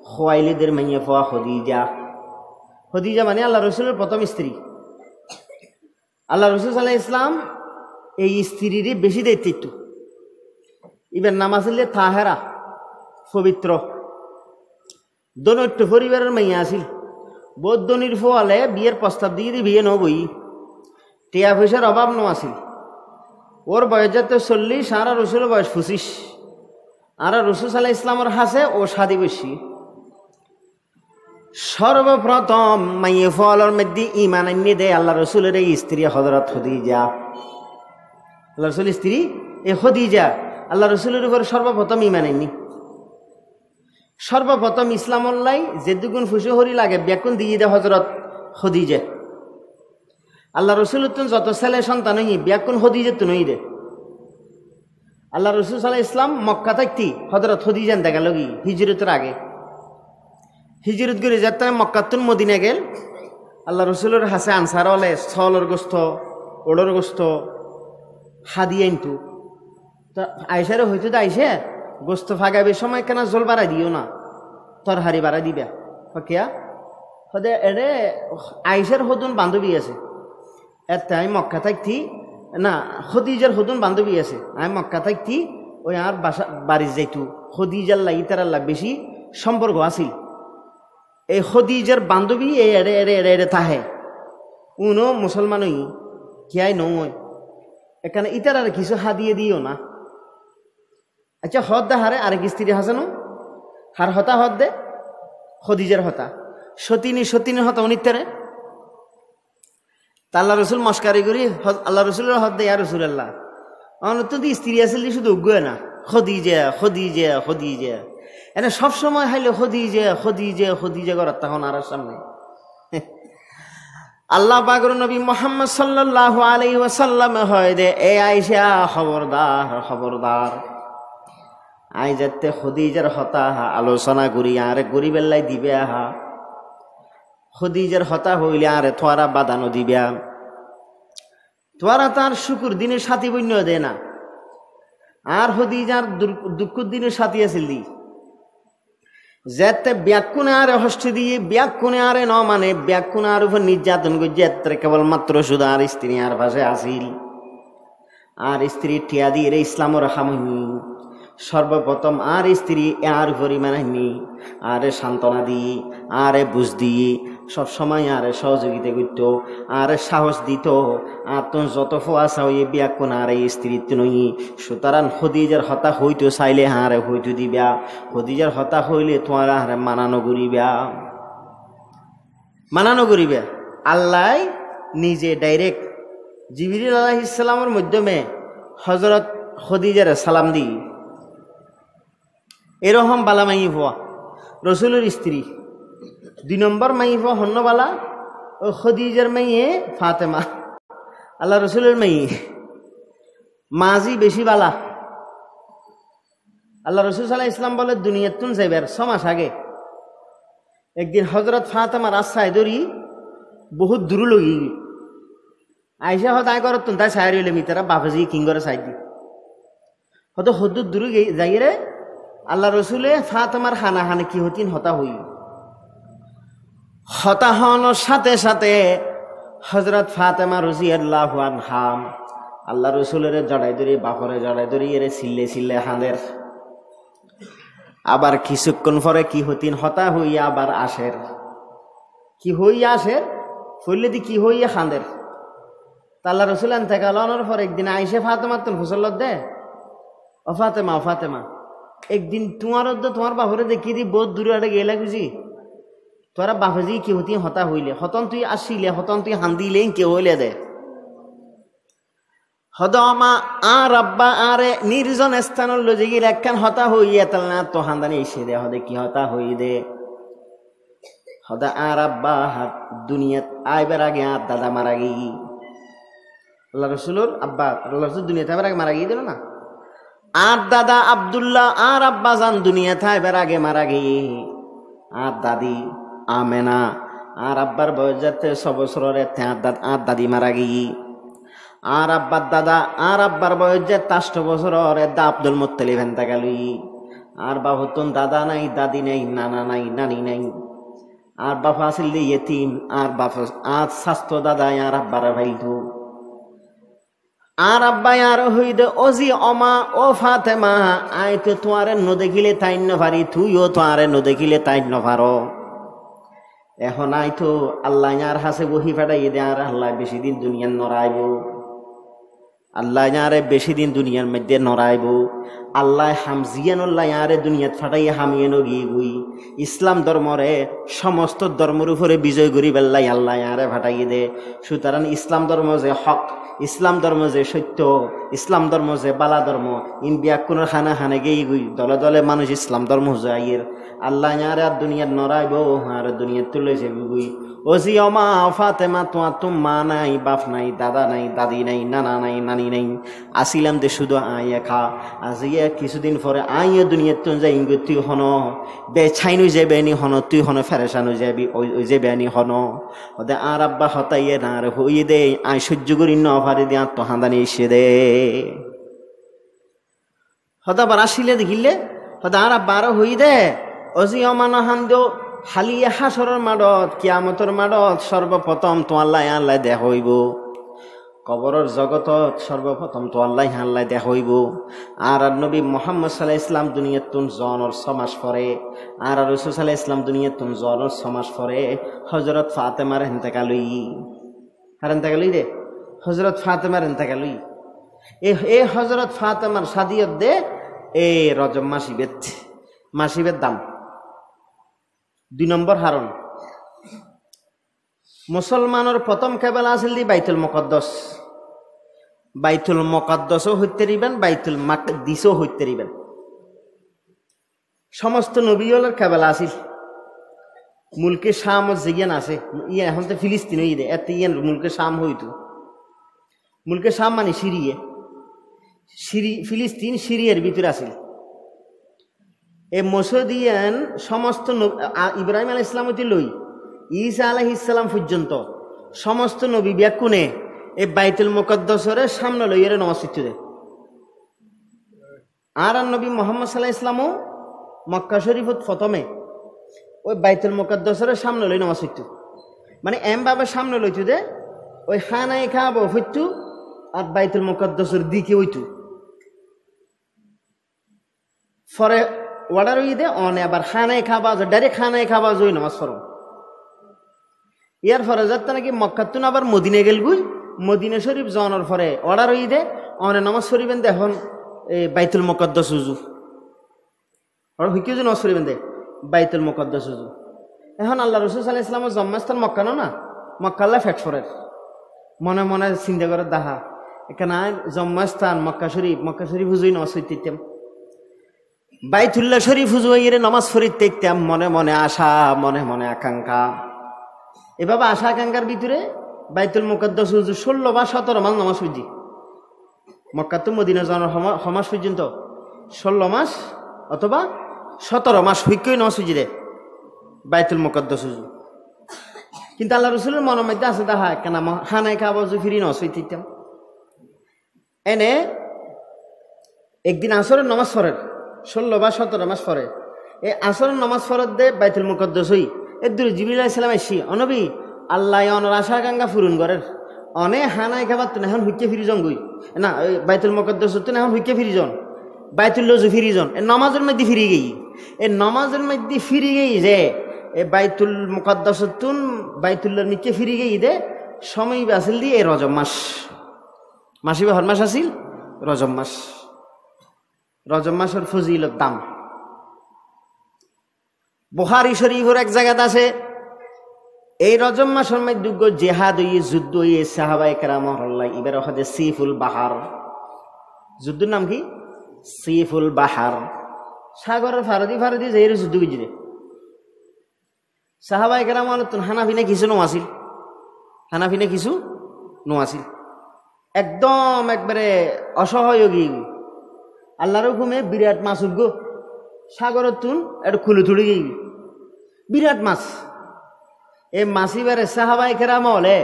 খুয়াইলিদের মাইয়ে পাওয়া খদিজা। খদিজা মানে আল্লাহ রসুলের প্রথম স্ত্রী। আল্লাহ রসুল সাল্লাল্লাহু আলাইহি ওয়াসাল্লাম এই স্ত্রীর বেশি দায়িত্ব। ইবের নাম আসলে তাহেরা, পবিত্র। দনৈত্য পরিবারের মাইয়া আছিল, বৌদ্ধনির ফোয়ালে বিয়ের প্রস্তাব দিয়ে বিয়ে নবই, টিয়া পয়সার অভাব ন আছিল। ওর বয়স যাতে 40, আর রসুলের বয়স 25। আর রসুল সাল্লাল্লাহু আলাইহি ইসলামের হাসে ও শাদি বসি। সর্বপ্রথম মাইয়ে ফলের মধ্যে ইমান আনিয়ে দেয় আল্লাহ রসুলের এই স্ত্রী হযরত খদিজা। আল্লাহ রসুলের স্ত্রী এই খদিজা আল্লাহ রসুলের উপর সর্বপ্রথম ইমান আনি। সর্বপ্রথম ইসলামল্লাই যে দুগুণ ফুসু হরি লাগে ব্যাকুণ দিয়ে দেয় হযরত খদিজা। আল্লাহ রসুল যত ছেলে সন্তান হই ব্যাকুণ খদিজা তো নই দে। আল্লাহ রসুল সাল্লাল্লাহু আলাইহি ইসলাম মক্কা থাকতি হযরত খদিজা দেখা লগি হিজরতের আগে। হিজরত করে যাতে মক্কাতুন মদিনা গেল, আল্লাহ রসুলের হাসে আনসার হলে ছলর গোস্ত, ওড়র গোস্ত হাদি আনতু। তা আইসারে হইতে তো আইসে গোস্ত ফাগাবে সময় কেন জল বাড়াই দিও না, তরহারি বাড়াই দিবা কিয়া হদে এরে আইসার হদুন বান্ধবী আছে। এতে আমি মক্কা থাকতি না, খদিজার হদুন বান্ধবী আছে। আমি মক্কা থাকতি ওই আর বাসা বাড়ি যাইতু। খদিজার লাগি তার বেশি সম্পর্ক আছিল। এই খদিজার বান্ধবী এড়ে এড়ে এড়ে এড়ে থাহে উনো মুসলমান কিয়াই নয়। এখানে ইটার আর কিছু হাদিয়ে দিও না। আচ্ছা হদ দে হারে আরেক স্ত্রী হাসানো হার হতা হদ দে খদিজের হতা সতীনী হতা উনিতারে তা আল্লাহ রসুল মস্কারি করি আল্লাহ রসুলের হদ দে ইয়া রসুল আল্লাহ অনন্ত স্ত্রী আসলে শুধু উগ্গয় না খদিজা এনে সবসময় হাইলে খদিজা করার তখন আর সামনে আল্লাহ পাকের নবী মুহাম্মদ সাল্লাল্লাহু আলাইহি ওয়াসাল্লাম হয় দে এ আয়েশা খবরদার আই যাতে খদিজার হতা আলোচনা করি আরে গরিবেল্লাই দিবে আহা খদিজার হতা হইলে আরে তোরা বাদানো দিবে তোরা তার শুকুর দিনের সাথী বন্য দে না আর খদিজার দুঃখ দিনের সাথী আছিল যেতে ব্যাকুনে আরে হস্তে দিয়ে ব্যাকুনে আরে ন মানে ব্যাকুনে আর উপর নির্যাতন করছে কেবলমাত্র শুধু আর স্ত্রী আর ভাষে আসিল আর স্ত্রী টিয়া দিয়ে ইসলামর হামনি সর্বপ্রথম আর স্ত্রী আর পরিমাণে আরে সান্ত্বনা দিয়ে আরে বুঝ দিয়ে সবসময় আরে সহযোগিতা করত আরে সাহস দিত আর তোর যত ফোয়াশা হয়ে ব্যাকুন আর স্ত্রী নই সুতরাং খদিজার হতা হইতো চাইলে হারে হইতো দিবা খদিজার হতা হইলে তোমার হারে মানানো করিবে আল্লাহ নিজে ডাইরেক্ট জিবরিল আলাইহিস সালামের মাধ্যমে হযরত খদিজার সালাম দি এরকম বালা মাই হওয়া রসুলের স্ত্রী 2 নম্বর মাই হওয়া হন্নবালা ও খদিজার মাইয়ে ফাতেমা আল্লাহ রসুলের মাইয়ে মাজি বেশি বালা আল্লাহ রসুল সাল্লাল্লাহু আলাইহি ওয়াসাল্লাম বলে দুনিয়াতুন যাইবার 6 মাস আগে একদিন হযরত ফাতেমার আশায় ধরি বহুত দূর লগি আইসা হত আয় করত তাই সাইর হইলে মিতারা বাবাজি কিং করে সাইড দি হত হদ্দুর দূর যাই রে আল্লাহ রসুলে ফাতেমার হানাহানি কি হতিন হতা হই হতা হওয়ার সাথে সাথে হযরত ফাতেমা রাদিয়াল্লাহু আনহা আল্লাহ রসুলের জড়াই ধরি বাপরে জড়াই ধরি এরে সিল্লে হাঁদের আবার কিছুক্ষণ পরে কি হতিন হতা হইয়া আবার আসের কি হইয়া আসের ফইলে দি কি হইয়া হাঁদের আল্লাহ রসুল থেকে আলানোর পর একদিন আইসে ফাতেমা তোর ফসলত দে ও ফাতেমা একদিন তোমার বাপরে দেখি দি বহুত দূরে আড়ে গেলা বুঝি তোরা বাপজি কি হতি হতা হইলে হতন তুই আসিলে হতন তুই হান্দিলে কে হইলে দে হদমা আর আব্বা আরে নির্জন স্থান লজিগির একখান হতা হইয়া তাল না তো হান্দানি এসে দে হদে কি হতা হই দে হদা আর আব্বা দুনিয়াত আইবার আগে আর দাদা মারা গিয়ে আল্লাহ রসুলোর আব্বা আল্লাহ রসুল দুনিয়াতে আবার আগে মারা গিয়ে দিল না আর দাদা আব্দুল্লাহ আর আব্বা জান দুনিয়া থাইবার আগে মারা গিয়ে আর দাদি আমেনা আর আব্বার বয়স যাতে 6 বছরের আর দাদি মারা গিয়ে আর আব্বার দাদা আর আব্বার বয়স যে 8 বছরের দা আব্দুল মুত্তালিব হেনতা গেলই আর বাবুতন দাদা নাই দাদি নাই নানা নাই নানি নাই আর বাবা আসিল ইয়েতিম আর বাবা আর স্বাস্থ্য দাদা আর আব্বার ভাইলু আর আব্বাই আর হইদে ওজি অমা ও ফাতেমা আই তো তোমারে ন দেখিলে তাই ন পারি তুইও তোমারে ন দেখিলে তাই ন পারো এখন আই তো আল্লাহ আর হাসে বহি ফাটাই দে আর আল্লাহ বেশি দিন দুনিয়ার নড়াইব আল্লাহ আরে বেশি দিন দুনিয়ার মধ্যে নড়াইব আল্লাহ হামজিয়ানুল্লাহ আরে দুনিয়াত ফাটাইয়া হামিয়ে নগিয়ে গুই ইসলাম ধর্মরে সমস্ত ধর্মের উপরে বিজয় করি বেল্লাই আল্লাহ আরে ফাটাইয়ে দে সুতরাং ইসলাম ধর্ম যে হক ইসলাম ধর্ম যে সত্য ইসলাম ধর্ম যে বালা ধর্ম ইন ব্যাকুনের হানে গেই গুই দলে দলে মানুষ ইসলাম ধর্ম যাইয়ের আল্লাহ আরে আর দুনিয়ার নড়াইব আর দুনিয়ার তুলে যাবি গুই ওজি অমা ফাতেমা তোমার তো মা নাই বাপ নাই দাদা নাই দাদি নাই নানা নাই নানি নাই আসিলাম দে শুধু আইয়া খা আজিয়া কিছুদিন পরে আইয়া দুনিয়ার তুই যাই তুই হন বে ছাইনু যাবে নি হন তুই হন ফেরেশানু যাবি ওই যাবে নি হন ওদের আর আব্বা হতাইয়ে না আর হইয়ে দে আই সহ্য করি ন পারি দিয়ে তো হাঁদানি এসে দে হতা বার আসিলে দেখিলে হতা আর আব্বা আরো হই দে অজি অমান হান্দ হালিয়ে হাসরের মাডত কিয়ামতের মাডত সর্বপ্রথম তো আল্লাহ দেখ হইব কবরের জগতত সর্বপ্রথম তো আল্লাহ দেখ হইব আর নবী মুহাম্মদ সাল্লাল্লাহু আলাইহি ওয়াসাল্লাম দুনিয়াতুন জনের 6 মাস পরে আর রাসূল সাল্লাল্লাহু আলাইহি ওয়াসাল্লাম দুনিয়াতুন জনের 6 মাস পরে হযরত ফাতেমার ইন্তেকালই দে হযরত ফাতেমার ইন্তেকালই এ হজরত ফাতেমার সাদিয়ত দে এই রজব মাসিবের দাম। 2 নম্বর হারণ, মুসলমানের প্রথম কেবলা আছিল দি বাইতুল মুকাদ্দাসও হইতে দিবেন, বাইতুল মাকদিসও হইতে দিবেন। সমস্ত নবীওয়ালার কেবলা আছিল। মুলকে শাম যেগিয়ান আছে, এখন তো ফিলিস্তিন হয়ে দে এত ইয়ান মুলকে শাম হইতো। মুলকে শাম মানে ফিলিস্তিন সিরিয়ার ভিতরে আছিল। এই মসজিদিয়ান সমস্ত ইব্রাহিম আলাইহিস সালাম হইতে লই ঈসা আলাইহিস সালাম পর্যন্ত সমস্ত নবী ব্যাকুনে এই বাইতুল মুকাদ্দাসের সামনে লইয়ারে নামাজ পড়তে। আর নবী মুহাম্মদ সাল্লাল্লাহু আলাইহি ওয়াসাল্লামও মক্কা শরীফত প্রথমে ওই বাইতুল মুকাদ্দাসের সামনে লই নামাজ পড়তো। মানে এমভাবে সামনে লইতো যে ওই খানায় খাবো হইতো আর বাইতুল মুকাদ্দাসের দিকে হইতো। পরে অর্ডার হয়ে দে অনে আবার খানায় খাবা ডাইরেক্ট খানায় খাবা জই নামাজ পড়ো। ইয়ার পরে যাতে নাকি মক্কাতুন আবার মদিনে গেল গুই, মদিনা শরীফ যাওয়ার পরে অর্ডার হয়ে দে অনে নামাজ পড়িবেন দে এখন এই বাইতুল মুকাদ্দাস উজু হইকে যে নামাজ পড়িবেন দে বাইতুল মুকাদ্দাস উজু। এখন আল্লাহ রাসূল সাল্লাল্লাহু আলাইহি ওয়াসাল্লামের জন্মস্থান মক্কা না, মক্কা আল্লাহ ফেটফরের মনে মনে চিন্তা করে দেখা এখানে জন্মস্থান মক্কা শরীফ হুজুই নামাজ পড়িতাম, বাইতুল্লাহ শরীফ হুজুই নামাজ পড়িতাম। মনে মনে আশা, মনে মনে আকাঙ্ক্ষা, এভাবে আশা আকাঙ্ক্ষার ভিতরে বাইতুল মুকাদ্দাস হুজুর 16 বা 17 মাস নামাজ পড়ছি। মক্কা তো মদিনা যাওয়ার সমাজ পর্যন্ত 16 মাস অথবা 17 মাস হইকই নামাজ পড়ছি রে বাইতুল মুকাদ্দাস হুজুর। কিন্তু আল্লাহ রাসূলের মনের মধ্যে আছে দেখা কেন খানায় খাওয়া ফিরি নামাজ পড়িতাম। এনে একদিন আসরের নামাজ পড়েন 16 বা 17 মাস পরে এই আসরের নামাজ পড়ে দে বাইতুল মুকাদ্দাস হই এর দূরে জিবরিল আলাইহিস সালাম আইসি অনবী আল্লাহ অনর আশা আকাঙ্ক্ষা পূরণ করেন অনে হানায় খাবার তো এখন হুইকে ফিরি জন গই না বাইতুল মুকাদ্দাস তো এখন হুইকে ফিরি জন বাইতুল্লাহ ফিরি জন এই নামাজের মধ্যে ফিরি গই এই নামাজের মধ্যে ফিরি গই যে এই বাইতুল মুকাদ্দাস তুন বাইতুল্লাহর নিচে ফিরি গই দে সময় আসিল দি এই রজব মাসিবে হর মাস আসিল রজব মাসের ফজিলত দাম। বুখারী শরীফের এক জায়গাতে আছে এই রজব মাসের মধ্যে জেহাদ হইয়ে যুদ্ধ হইয়ে সাহাবায়ে কেরাম আল্লাহ এবার হদে সিফুল বাহার, যুদ্ধের নাম কি সিফুল বাহার, সাগরের ফারদি যে যুদ্ধ গিয়ে সাহাবায়ে কেরাম হানাফিনে কিছু নোয়াছিল একদম একবারে অসহযোগী। আল্লাহর হুকুমে বিরাট মাছ উঠগো সাগরের তুন একটু খুলে তুলে গিয়ে বিরাট মাছ। এই মাছিবারে সাহাবায়ে কেরাম হলে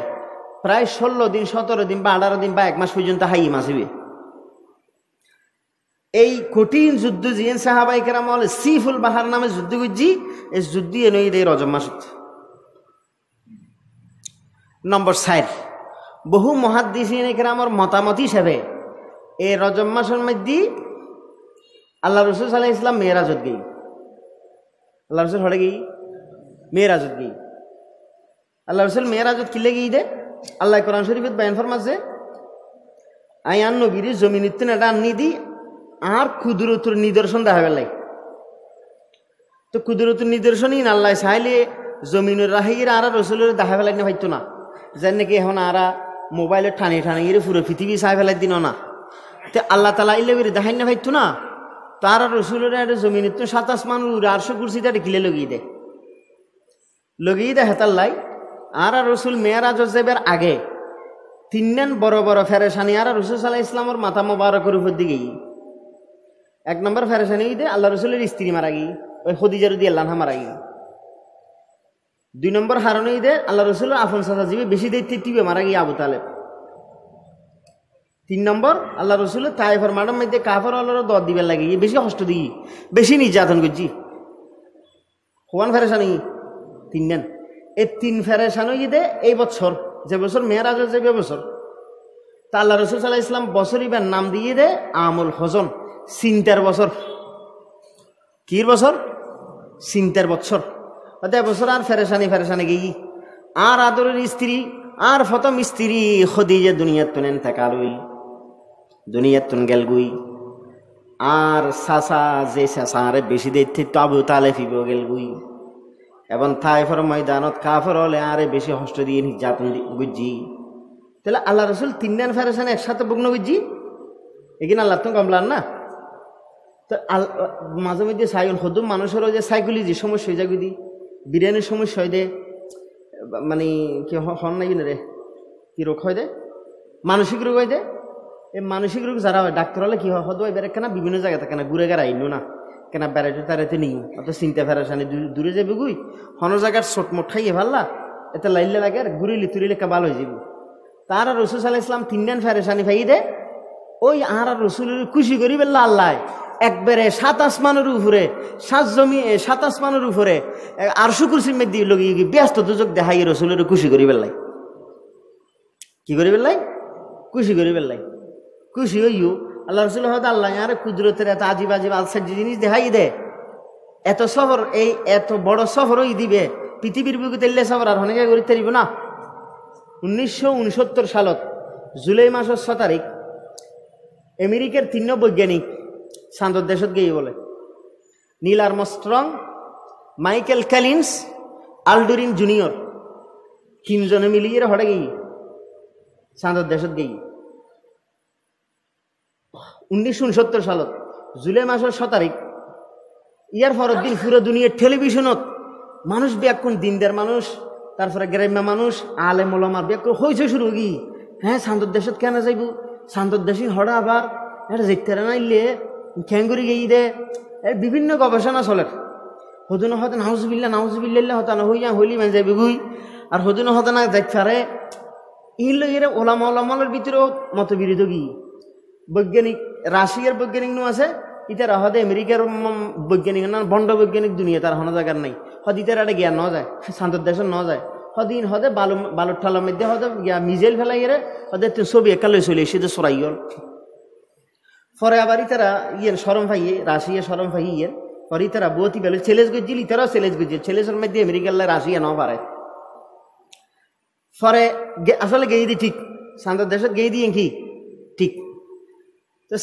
প্রায় 16 দিন 17 দিন বা 18 দিন বা 1 মাস পর্যন্ত হাই মাছিবে। এই কঠিন যুদ্ধ জিয়েন সাহাবায়ে কেরাম হলে সিফুল বাহার নামে যুদ্ধ করছি। এই যুদ্ধ এনে দেয় রজব মাস। নম্বর 4 বহু মুহাদ্দিসিন কেরামের মতামত হিসেবে এই রজব মাসের মধ্যে আল্লাহ রাসূল সাল্লাল্লাহু আলাইহি ওয়াসাল্লাম মেরাজত গই। আল্লাহ রাসূল হড়ে গই মেরাজত গই। আল্লাহ রাসূল মেরাজত কিলে গই দে আল্লাহ কোরআন শরীফত বয়ান ফরমাছে আয়ান নবীর জমিনিতে না আনি দি আর কুদরতের নিদর্শন দেখা গেল। তো কুদরতের নিদর্শনই না আল্লাহ চাইলে জমিনের রাহির আর রাসূলের দেখা ফেলাই না পাইতো না যেন নাকি এখন আর মোবাইলে ঠানি পুরো পৃথিবী চাই ফেলাই দিন না। তো আল্লাহ তাআলা ইলে দেখাই না পাইতো না তার রসুলের জমিনে তো 27 মান 800 কুরসি তার কিলে লগিয়ে দেয় হেতাল্লাই। আর রসুল মেয়ারাজ যাবার আগে 3 বড় বড় ফেরেশানি আর রসুল সাল্লাল্লাহু আলাইহি ওয়াসাল্লামের মাথা মোবারকের উপর দিকে 1 নম্বর ফেরেশানি দে আল্লাহ রসুলের স্ত্রী মারা গই ওই খদিজা রাদিয়াল্লাহু আনহা মারা গই। 2 নম্বর হারণে দে আল্লাহ রসুলের আফন সাদা জীবে বেশি দায়িত্বে মারা গই আবু তালেব। 3 নম্বর আল্লাহ রসুলের তায়েফের মাঠের মধ্যে কাফের আল্লাহর দর দিবার লাগে বেশি কষ্ট দিই বেশি নির্যাতন করছি কোন ফেরেশানি 3 এই 3 ফেরেশানি দে এই বছর যে বছর মেরাজ যে বছর তা আল্লাহ রসুল সাল্লাল্লাহু আলাইহি ওয়াসাল্লাম বছরিবার নাম দিয়ে দে আমুল হজন চিন্তার বছর। কির বছর? চিন্তার বছর। বছর আর ফেরেশানি গই আর আদরের স্ত্রী আর প্রথম স্ত্রী খদিজা দুনিয়ার তুনেন থাকালই দুনিয়াত তুন গেল গুই আর সাসা যে সাসা আরে বেশি দেখতে তো আবু তালে ফিব গেল গুই এবং তাইফের ময়দানত কাফের হলে আরে বেশি হষ্ট দিয়ে নির্যাতন বুঝছি তাহলে আল্লাহ রসুল তিনজন ফেরেশান একসাথে বুগ্ন বুঝছি এখানে আল্লাহ তুমি কমলান না তো মাঝে মধ্যে সাইকেল হদুম মানুষেরও যে সাইকোলজি সমস্যা হয়ে যাবে দি বিরিয়ানির সমস্যা হয় দে মানে কি হন নাই রে কি রোগ হয় দে মানসিক রোগ হয় দে এই মানসিক রোগ যারা হয় ডাক্তার হলে কি হয় হদ এবারে কেনা বিভিন্ন জায়গা থাকে না ঘুরে গেড়ে আইনো না কেনা বেড়াইতে তারাইতে নিই অত চিন্তা ফেরাসানি দূরে যাবে গুই হন জায়গার চোটমোট খাইয়ে ভাল্লা এতে লাইলে লাগে আর ঘুরিলি তুরিলে ভালো হয়ে যাবি তার রসুল সাল্লাহ ইসলাম তিনজন ফেরেশানি ফাই দে ওই আর রসুলের খুশি করি বেল্লা আল্লাহ একবারে 7 আসমানের উপরে 7 আসমানের উপরে আর শুকুরসির মধ্যে লগিয়ে ব্যস্ত দুজক দেখাই রসুলের খুশি করি বেল্লাই কি করি বেল্লাই খুশি করি বেল্লাই খুশি হইও আল্লাহ রসুল হয়তো আল্লাহ আর কুদরতের এত আজিব আজিব আলসার জিনিস দেখাই দে এত সফর এই এত বড় সফর ওই দিবে পৃথিবীর বুকে তেললে সফর আর অনেকে করি তারিব না 1969 সালত জুলাই মাসের 6 তারিখ আমেরিকার 3 বৈজ্ঞানিক চাঁদর দেশত গিয়ে বলে নীল আর্মস্ট্রং মাইকেল ক্যালিন্স আলডুরিন জুনিয়র 3 জনে মিলিয়ে হঠাৎ গিয়ে চাঁদর দেশত গিয়ে 1969 সালত জুলাই মাসের 6 তারিখ ইয়ার পরের দিন পুরো দুনিয়ার টেলিভিশনত মানুষ ব্যাকুণ দিনদার মানুষ তারপরে গ্রাম্য মানুষ আলেম ওলামার ব্যাকুণ হয়েছে শুরু কি হ্যাঁ চাঁদর দেশত কেন যাইব চাঁদর দেশে হড়া আবার এটা যেতে নাইলে খ্যাঙ্গুরি গিয়ে দে বিভিন্ন গবেষণা চলে হদুন হতে নাউজুবিল্লা হতা না হইয়া হইলি মানে যাবি গুই আর হদুন হতে না যাই পারে ইল এরা ওলামালের ভিতরেও মতবিরোধ কি বৈজ্ঞানিক রাশিয়ার বৈজ্ঞানিক নো আছে ইতারা হদে আমেরিকার বৈজ্ঞানিক না বন্ড বৈজ্ঞানিক দুনিয়া তার হন জায়গার নাই হদ ইতার একটা জ্ঞান ন যায় শান্তর দেশ ন যায় হদিন হদে বালুর ঠালার মধ্যে হদে মিজেল ফেলাই এরে হদে ছবি একালে চলে এসে সরাই গল পরে আবার ইতারা সরম ফাইয়ে রাশিয়া সরম ফাই পরে ইতারা বতি বেলে ছেলেজ গজিল ইতারাও ছেলেজ গজিল ছেলেজের মধ্যে আমেরিকার রাশিয়া ন পারে পরে আসলে গেয়ে দি ঠিক শান্তর দেশত গেয়ে দিয়ে কি ঠিক তো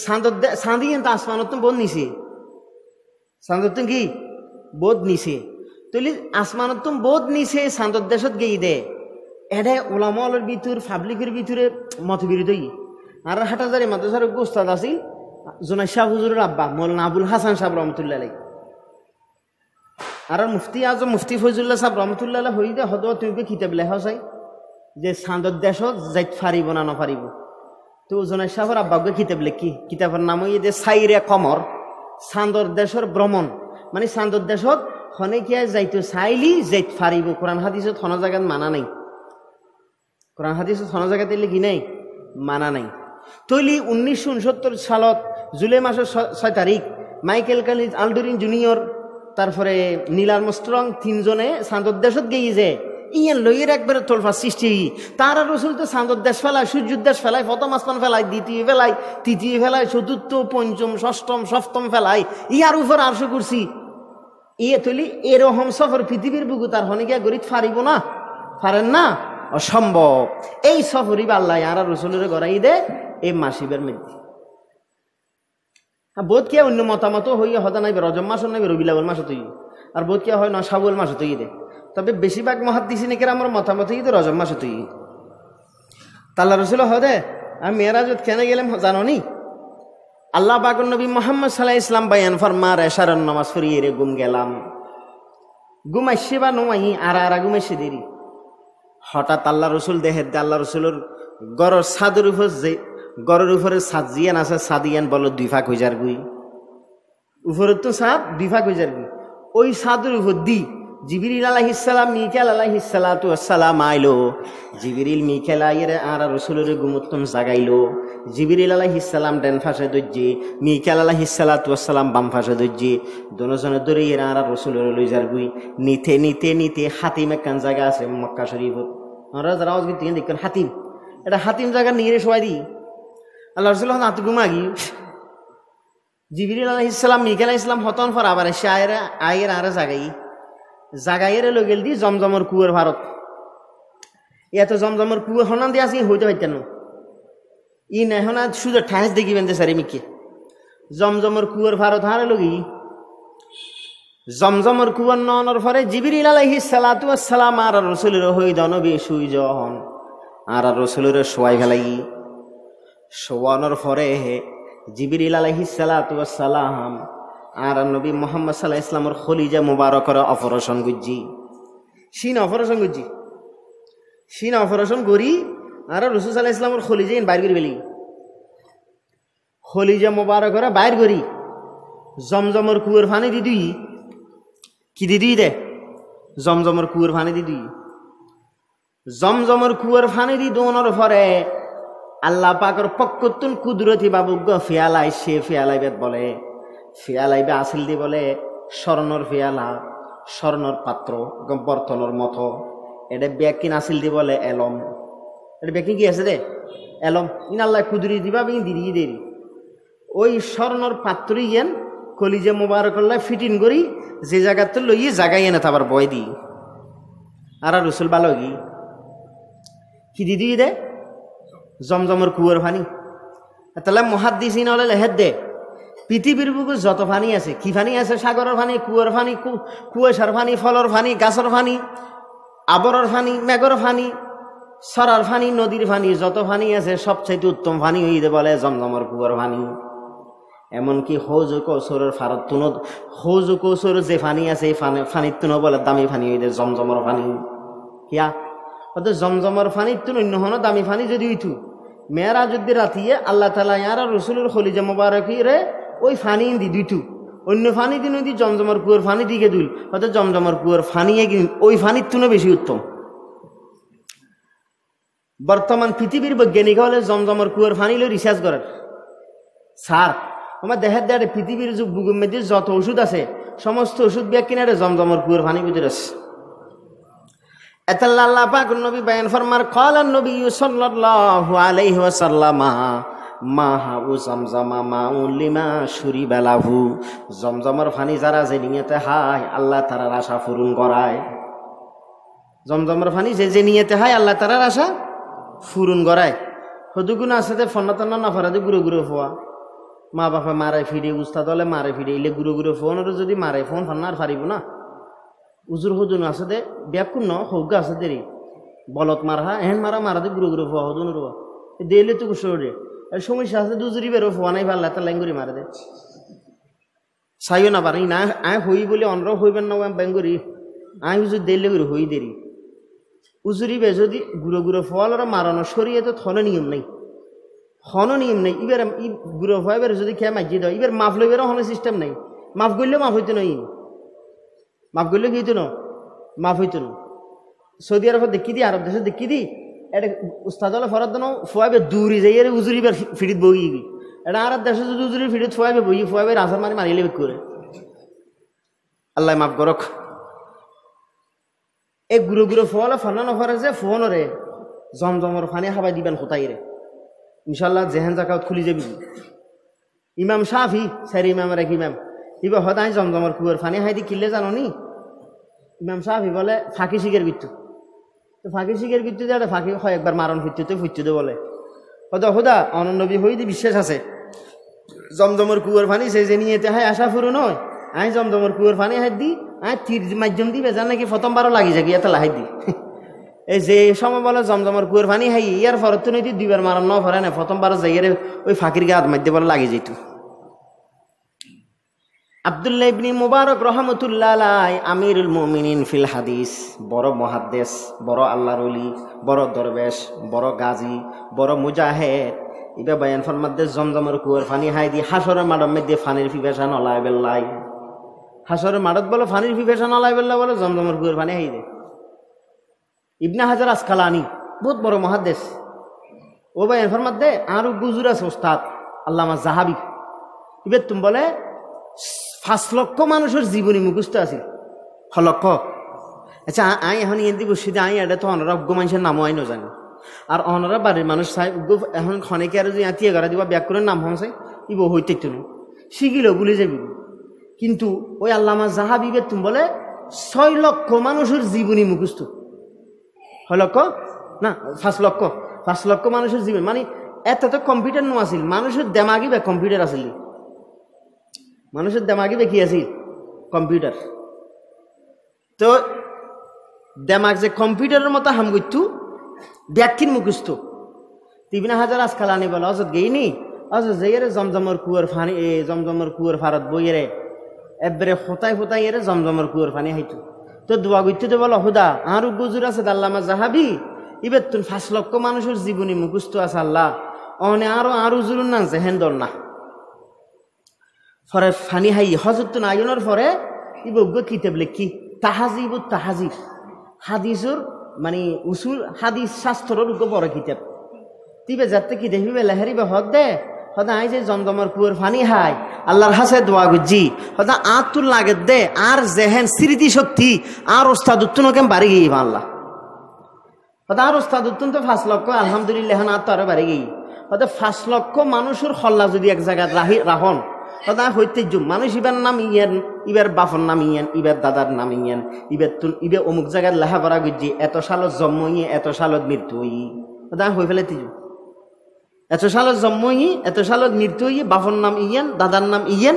সাঁদিয়ে তো আসমানত তো বোধ নিছে চাঁদত কি বোধ নিছে তুলি আসমানত তো বোধ নিছে চাঁদর দেশত গেই দে এডে ওলামলের ভিতর পাবলিকের ভিতরে মতবিরোধ আর হাটাজারি মাদ্রাসার উস্তাদ আছিল জোনাই শাহ হুজুরের আব্বা মৌলানা আবুল হাসান সাহেব রহমতুল্লাহ আলাই আর মুফতি আজম মুফতি ফৈজুল্লাহ সাহেব রহমতুল্লাহ আলাই হই দে হদ তুমি কিতাব লেখা চাই যে চাঁদর দেশত যাইত ফারিব না নফারিব তো জোনাই শাহর আব্বাকে কিতাব লেখি কিতাবের নাম হই যে সাইরে কমর চাঁদর দেশের ভ্রমণ মানে চাঁদর দেশত খনেকিয়া যাইতো চাইলি যাইত ফারিব কোরআন হাদিসত হন জায়গাত মানা নাই কোরআন হাদিসত হন জায়গাত এলে কি নাই মানা নাই তৈলি 1969 সালত জুলাই মাসের 6 তারিখ মাইকেল ক্যালিন্স আলডুরিন জুনিয়র তারপরে নীল আর্মস্ট্রং 3 জনে চাঁদর দেশত গিয়ে যে ইয়ান লইয়ের একবারে তোলফা সৃষ্টি তারা রসুল তো চাঁদর দেশ ফেলায় সূর্যের দেশ ফেলায় প্রথম আসমান ফেলায় দ্বিতীয় ফেলায় তৃতীয় ফেলায় চতুর্থ পঞ্চম ষষ্ঠম সপ্তম ফেলায় ইয়ার উপর আরশো করছি ইয়ে তুলি এরকম সফর পৃথিবীর বুকু তার হনিকা গরিত ফারিব না পারেন না অসম্ভব এই সফরই আল্লাহ আর রসুলের গড়াই দে এই মাসিবের মধ্যে বোধ কে অন্য মতামত হইয়া হতা নাইবে রজব মাস নাইবে রবিলাবল মাস তৈরি আর বোধ কে হয় না শাওয়াল মাস তৈরি দে তবে বেশিরভাগ মহাদ্দিসিন কেরা আমার মতামত হই তো রজব মাস তৈরি তাল্লা রসুল হদে আমি মেয়েরাজত কেন গেলাম জানো নি আল্লাহ পাকুর নবী মোহাম্মদ সাল্লাহ ইসলাম বায়ান ফরমার এশারন নামাজ পড়িয়ে রে গুম গেলাম গুম আসছে বা নমাই আর গুম এসে দেরি হঠাৎ আল্লাহ রসুল দেহের দে আল্লাহ রসুলের গড়ের ছাদের উপর যে গড়ের উপরে সাজিয়ান আছে সাদিয়ান বলো 2 ফাঁক হয়ে যার গুই উপরের তো সাদ 2 ফাঁক হয়ে যার গুই ওই ছাদের উপর দি জিবরিল আলাইহিস সালাম মিকাইল আলাইহিস সালাতু ওয়াসসালাম আইলো জিবরিল মিকাইল আইরে আর রাসূলের গুমুত্তম জাগাইলো জিবরিল আলাইহিস সালাম ডান পাশে দজ্জি মিকাইল আলাইহিস সালাতু ওয়াসসালাম বাম পাশে দজ্জি দুজনে ধরে এরা আর রাসূলের লই যার গুই নিতে নিতে নিতে হাতিম একখান জায়গা আছে মক্কা শরীফত আমরা যারা আজকে দেখেন হাতিম এটা হাতিম জায়গা নিয়ে সবাই দি আল্লাহ রাসূল হাত গুমাগি জিবরিল আলাইহিস সালাম মিকাইল আলাইহিস সালাম হতন পর আবার সে আয়ের আর জাগাইয়ের লগেল দি জমজমর কুয়ার ভারত এত জমজমর কুয়া হনান দিয়ে আসি হইতে পারতেন ই এখন আর শুধু ঠাঁস দেখিবেন যে সারি মিকে জমজমর কুয়ার ভারত হারে লগি জমজমর কুয়ার নর ফরে জিবরিল আলাইহিস সালাতু ওয়াস সালাম আর রাসূলের হইদ নবী শুই যখন আর রাসূলের শোয়াই ফেলাই শোয়ানোর পরে জিবরিল আলাইহিস সালাতু ওয়াস সালাম আর নবী মুহাম্মদ সাল্লাল্লাহু আলাইহি ওয়াসাল্লামের খলিজা মুবারকর অপারেশন গুজি সিন অপারেশন গুজি সিন অপারেশন করি আর রাসূল সাল্লাল্লাহু আলাইহি ওয়াসাল্লামের খলিজা বাইর করি ফেলি খলিজা মুবারকর বাইর করি জমজমর কুয়ার পানি দি দুই কি দি দুই দে জমজমর কুয়ার পানি দি দুই জমজমর কুয়ার পানি দি দোনোর পরে আল্লাহ পাকের পক্কতুন কুদরতি বাবুগ ফিয়ালাই সে ফিয়ালাইবেদ বলে ফিয়ালাইবে আসিল দি বলে স্বর্ণর ফিয়ালা স্বর্ণর পাত্র বর্তনের মতো এটা ব্যাকিন আসিল দি বলে এলম এটা ব্যাকিন কি আছে দে এলম ইন আল্লাহ কুদরি দিবা বিন দিদি দেরি ওই স্বর্ণর পাত্র ইয়েন কলিজে মুবারকল্লাহ ফিটিং করি যে জায়গাতে লইয়ে জাগাই এনে তারপর বয় দিই আর রসুল ভালো কি দিদি দে জমজমর কুয়ার পানি তাহলে মুহাদ্দিসিন হলে লেহেদ দে পৃথিবীর বুকে যত পানি আছে কি পানি আছে সাগরের পানি কুয়ার পানি কুয়াশার পানি ফলর পানি গাছের পানি আবরের পানি মেঘর পানি সরার পানি নদীর পানি যত পানি আছে সবচাইতে উত্তম পানি হইতে বলে জমজমর কুয়ার পানি এমনকি হৌজ কৌশরের ফারত তুন হৌজ কৌশর যে পানি আছে এই পানির তুন বলে দামি পানি হইতে জমজমর পানি কিয়া অত জমজমর পানির তুন অন্য হন দামি পানি যদি হইতু মেয়েরা যদি রাতিয়ে আল্লাহ তালা ইয়ার রসুলের খলিজা মোবারকি রে ওই ফানি দি দুইটু অন্য ফানি দিন দি জমজমর কুয়ার ফানি দিকে দুই হয়তো জমজমর কুয়ার ফানিয়ে ওই ফানির তুনো বেশি উত্তম বর্তমান পৃথিবীর বৈজ্ঞানিক হলে জমজমর কুয়ার ফানি লো রিসার্চ করার স্যার আমার দেহের দেয়ারে পৃথিবীর যুগ বুগুর মধ্যে যত ওষুধ আছে সমস্ত ওষুধ বিয়া কিনারে জমজমর কুয়ার ফানি ভিতরে আছে এতাল্লাহ আল্লাহ পাক নবী বয়ান ফরমার ক্বালান নবী সাল্লাল্লাহু আলাইহি ওয়াসাল্লাম মাহু জমজমা মাউন লিমা শুরিবা লাহু জমজমর পানি যারা যে নিয়তে হায় আল্লাহ তারার আশা পূরণ করায় জমজমর পানি যে নিয়তে হায় আল্লাহ তারার আশা পূরণ করায় হদুগুণ আছে যে ফন্নাতন্না না ফরাদে গুরু গুরু ফোয়া মা বাপা মারে ফিরে উস্তাদ হলে মারে ফিরে ইলে গুরু গুরু ফোনের যদি মারে ফোন ফান্নার ফারিব না উজুর হদুন আছে দে ব্যাকুন হৌগা আছে দেরি বলত মারা হেন মারা মারাতে গুরু গুরু ফোয়া হদুন রোয়া দিলে তো কুসর রে সমস্যা আছে দুজুরি বেরো ফোয়া নাই পারলে তার লাইন করে মারে দে চাইও না পারি না আয় হই বলে অনর হইবেন না বেঙ্গুরি আয় হুজুর দিলে করে হই দেরি উজুরি বে যদি গুঁড়ো গুঁড়ো ফোয়াল মারানো সরিয়ে তো থন নিয়ম নেই হন নিয়ম নেই এবার ই গুঁড়ো ফোয়া এবার যদি খেয়ে মাঝিয়ে দেয় এবার মাফ লইবেরও হন সিস্টেম নেই মাফ করলেও মাফ হইতো নই মাফ করলেও কি হইতো না মাফ হইতো না সৌদি আরব দেখি দি আরব দেশে দেখি দি এটা উস্তাদ হলে ফরাত দেন ফোয়াবে দূরে যাই এর উজুরি বার ফিরিত বই গি এটা আরব দেশে যদি উজুরি ফিরিত ফোয়াবে বই ফোয়াবে রাসার মারি মারিলে করে আল্লাহ মাফ করক এই গুঁড়ো গুঁড়ো ফোয়ালে ফানা নফারে যে ফোনরে জমজমর ফানি খাবাই দিবেন কোথায় রে ইনশাল্লাহ জেহেন জাকাত খুলি যাবি ইমাম শাফি স্যার ইমামের এক ইমাম ইবা হদাই জমজমর কুয়ার ফানি হাই দি কিনলে জানো নি ইমাম শাফি বলে ফাঁকি শিখের বিত্তু তো ফাঁকি শিখের বিত্তু যে ফাঁকি হয় একবার মারণ ফুটতে বলে হদা হদা অনন্নবী হই দি বিশ্বাস আছে জমজমর কুয়ার ফানি সে যে নিয়েতে হয় আশা ফুরু নয় আই জমজমর কুয়ার ফানি হাই দি আয় তীর মাধ্যম দিবে জান নাকি প্রথমবারও লাগি যাবি এত লাহাই দি এই যে সময় বলে জমজমর কুয়ার ফানি হাই ইয়ার ফরত তো নদী দুইবার মারান ন ফরে না প্রথমবার যাই ওই ফাঁকির গাত মাধ্যমে বলে লাগি যাইত আব্দুল্লাহ ইবনে মুবারক রহমতুল্লাহ আলাইহি আমিরুল মুমিনিন ফিল হাদিস বড় মুহাদ্দিস বড় আল্লাহর ওলি বড় দরবেশ বড় গাজী বড় মুজাহিদ ইবা বয়ান ফরমাতে জমজমর কুয়ার ফানি হাই দি হাসরের মাঠের মধ্যে ফানির পিপাসা নলাই বেল্লাই হাসরের মাঠত বলে ফানির পিপাসা নলাই বেল্লা বলে জমজমর কুয়ার ফানি হাই দে ইবনে হাজার আসকালানি বহুত বড় মুহাদ্দিস ও বয়ান ফরমাতে আরো গুজুর আছে ওস্তাদ আল্লামা জাহাবি ইবে তুমি বলে 5 লক্ষ মানুষের জীবনী মুখস্থ আছে লক্ষ আচ্ছা আই এখন এদি বসি দে আই এটা তো অনরজ্ঞ মানুষের নামও আই জানি আর অনরা বাড়ির মানুষ চাই এখন খনেকে আর যদি আত্মীয় করা দিবা ব্যাকরণের নাম হচ্ছে ইব হইতে একটু শিখিল ভুলে যাবি কিন্তু ওই আল্লামা জাহাবিবে তুমি বলে 6 লক্ষ মানুষের জীবনী মুখস্থ 6 লক্ষ না 5 লক্ষ মানুষের জীবন মানে এত তো কম্পিউটার নো আছিল, মানুষের দেমাগি বা কম্পিউটার আছিল, মানুষের দেমাগি বা কি আছিল কম্পিউটার। তো দেমাগ যে কম্পিউটারের মতো হাম করতু ব্যাখ্যিন মুখস্থ ৩,০০০ আজকাল আনি বলে অজত গেইনি অজত যাইরে জমজমর কুয়ার ফানি জমজমর কুয়ার ফারত বইয়েরে এবারে ফোতাই ফোতাই এরে জমজমর কুয়ার ফানি হাইতু। তো দোয়া করতে তো বলো হুদা আরো গুজুর আছে আল্লামা জাহাবি এবার তুন ৫ লক্ষ মানুষের জীবনী মুখস্থ আছে আল্লাহ অনে আরো জুরুন না জেহেন দর না পরে ফানি হাই হজরত তুন আয়নের পরে ইবজ্ঞ কিতাব লেখি তাহাজিব তাহাজিব হাদিসুর মানে উসুল হাদিস শাস্ত্রের উগ্র বড় কিতাব তিবে যাতে কি দেখিবে লেহারিবে হদ দে হদা আই যে জমজমর কুয়ার ফানি হাই আল্লাহর হাসে দোয়া গুজি হদা আতুল লাগে দে আর জেহেন স্মৃতি শক্তি আর ওস্তাদ উত্তনকে বাড়ি গিয়ে আল্লাহ হদা আর ওস্তাদ উত্তন তো ৫ লক্ষ আলহামদুলিল্লাহ না তো আরো বাড়ি গিয়ে হদা ৫ লক্ষ মানুষের হল্লা যদি এক জায়গায় রাহন হদা হইতে মানুষ ইবার নাম ইয়েন ইবার বাপর নাম ইয়েন ইবার দাদার নাম ইয়েন ইবার তুন ইবে অমুক জায়গায় লেহাপড়া গুজি এত সালত জন্ম ইয়ে এত সালত মৃত্যু ই হদা হয়ে ফেলে তিজু এত সালত জন্ম ই এত সালত মৃত্যু ই বাপর নাম ইয়েন দাদার নাম ইয়েন